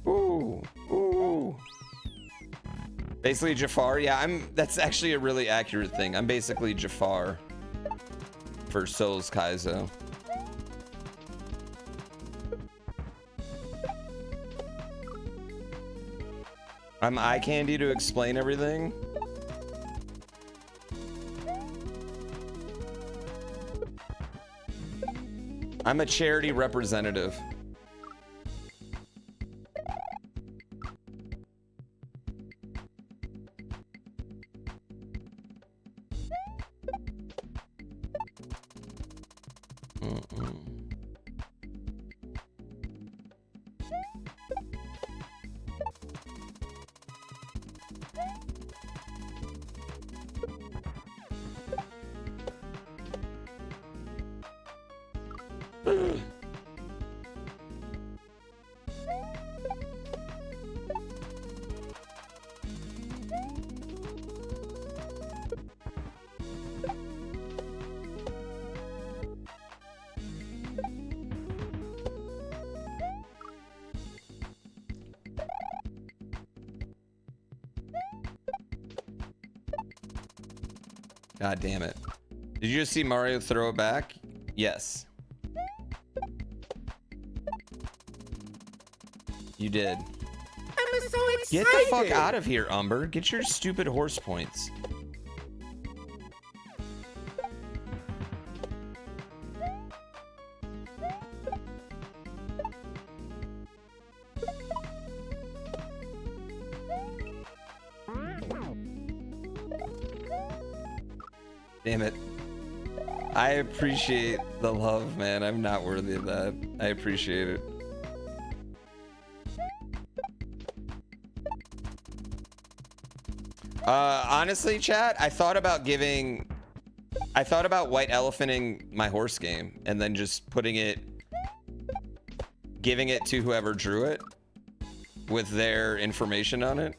Ooh. Ooh. Basically Jafar. Yeah, that's actually a really accurate thing. I'm basically Jafar for Souls Kaizo. I'm eye candy to explain everything. I'm a charity representative. God damn it. Did you just see Mario throw it back? Yes. You did. I'm so excited. Get the fuck out of here, Umber. Get your stupid horse points. Damn it. I appreciate the love, man. I'm not worthy of that. I appreciate it. Honestly, chat, I thought about white elephanting my horse game and then just giving it to whoever drew it with their information on it.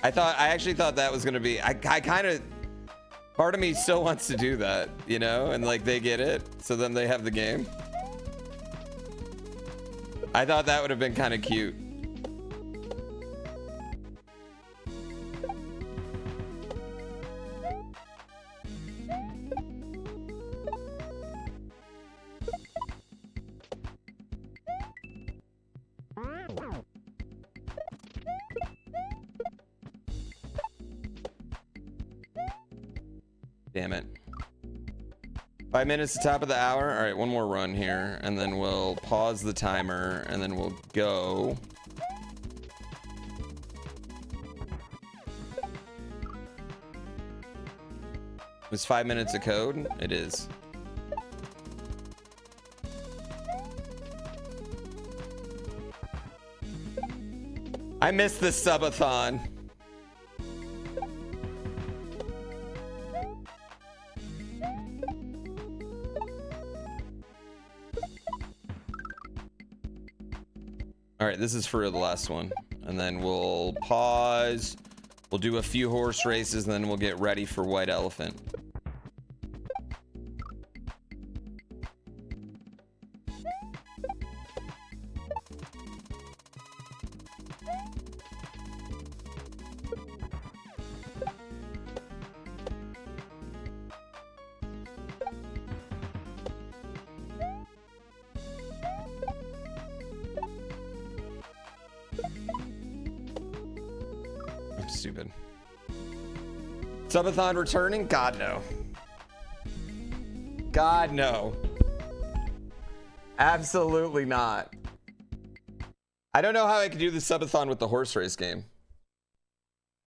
I actually thought that was gonna be, I kind of, part of me still wants to do that, you know, and like they get it, so then they have the game. I thought that would have been kind of cute. Damn it. 5 minutes to top of the hour. All right, one more run here, and then we'll pause the timer, and then we'll go. Is 5 minutes of code? It is. I missed the subathon. All right, this is for the last one, and then we'll pause. We'll do a few horse races, and then we'll get ready for white elephant. Stupid. Subathon returning? God, no. God, no. Absolutely not. I don't know how I could do the subathon with the horse race game.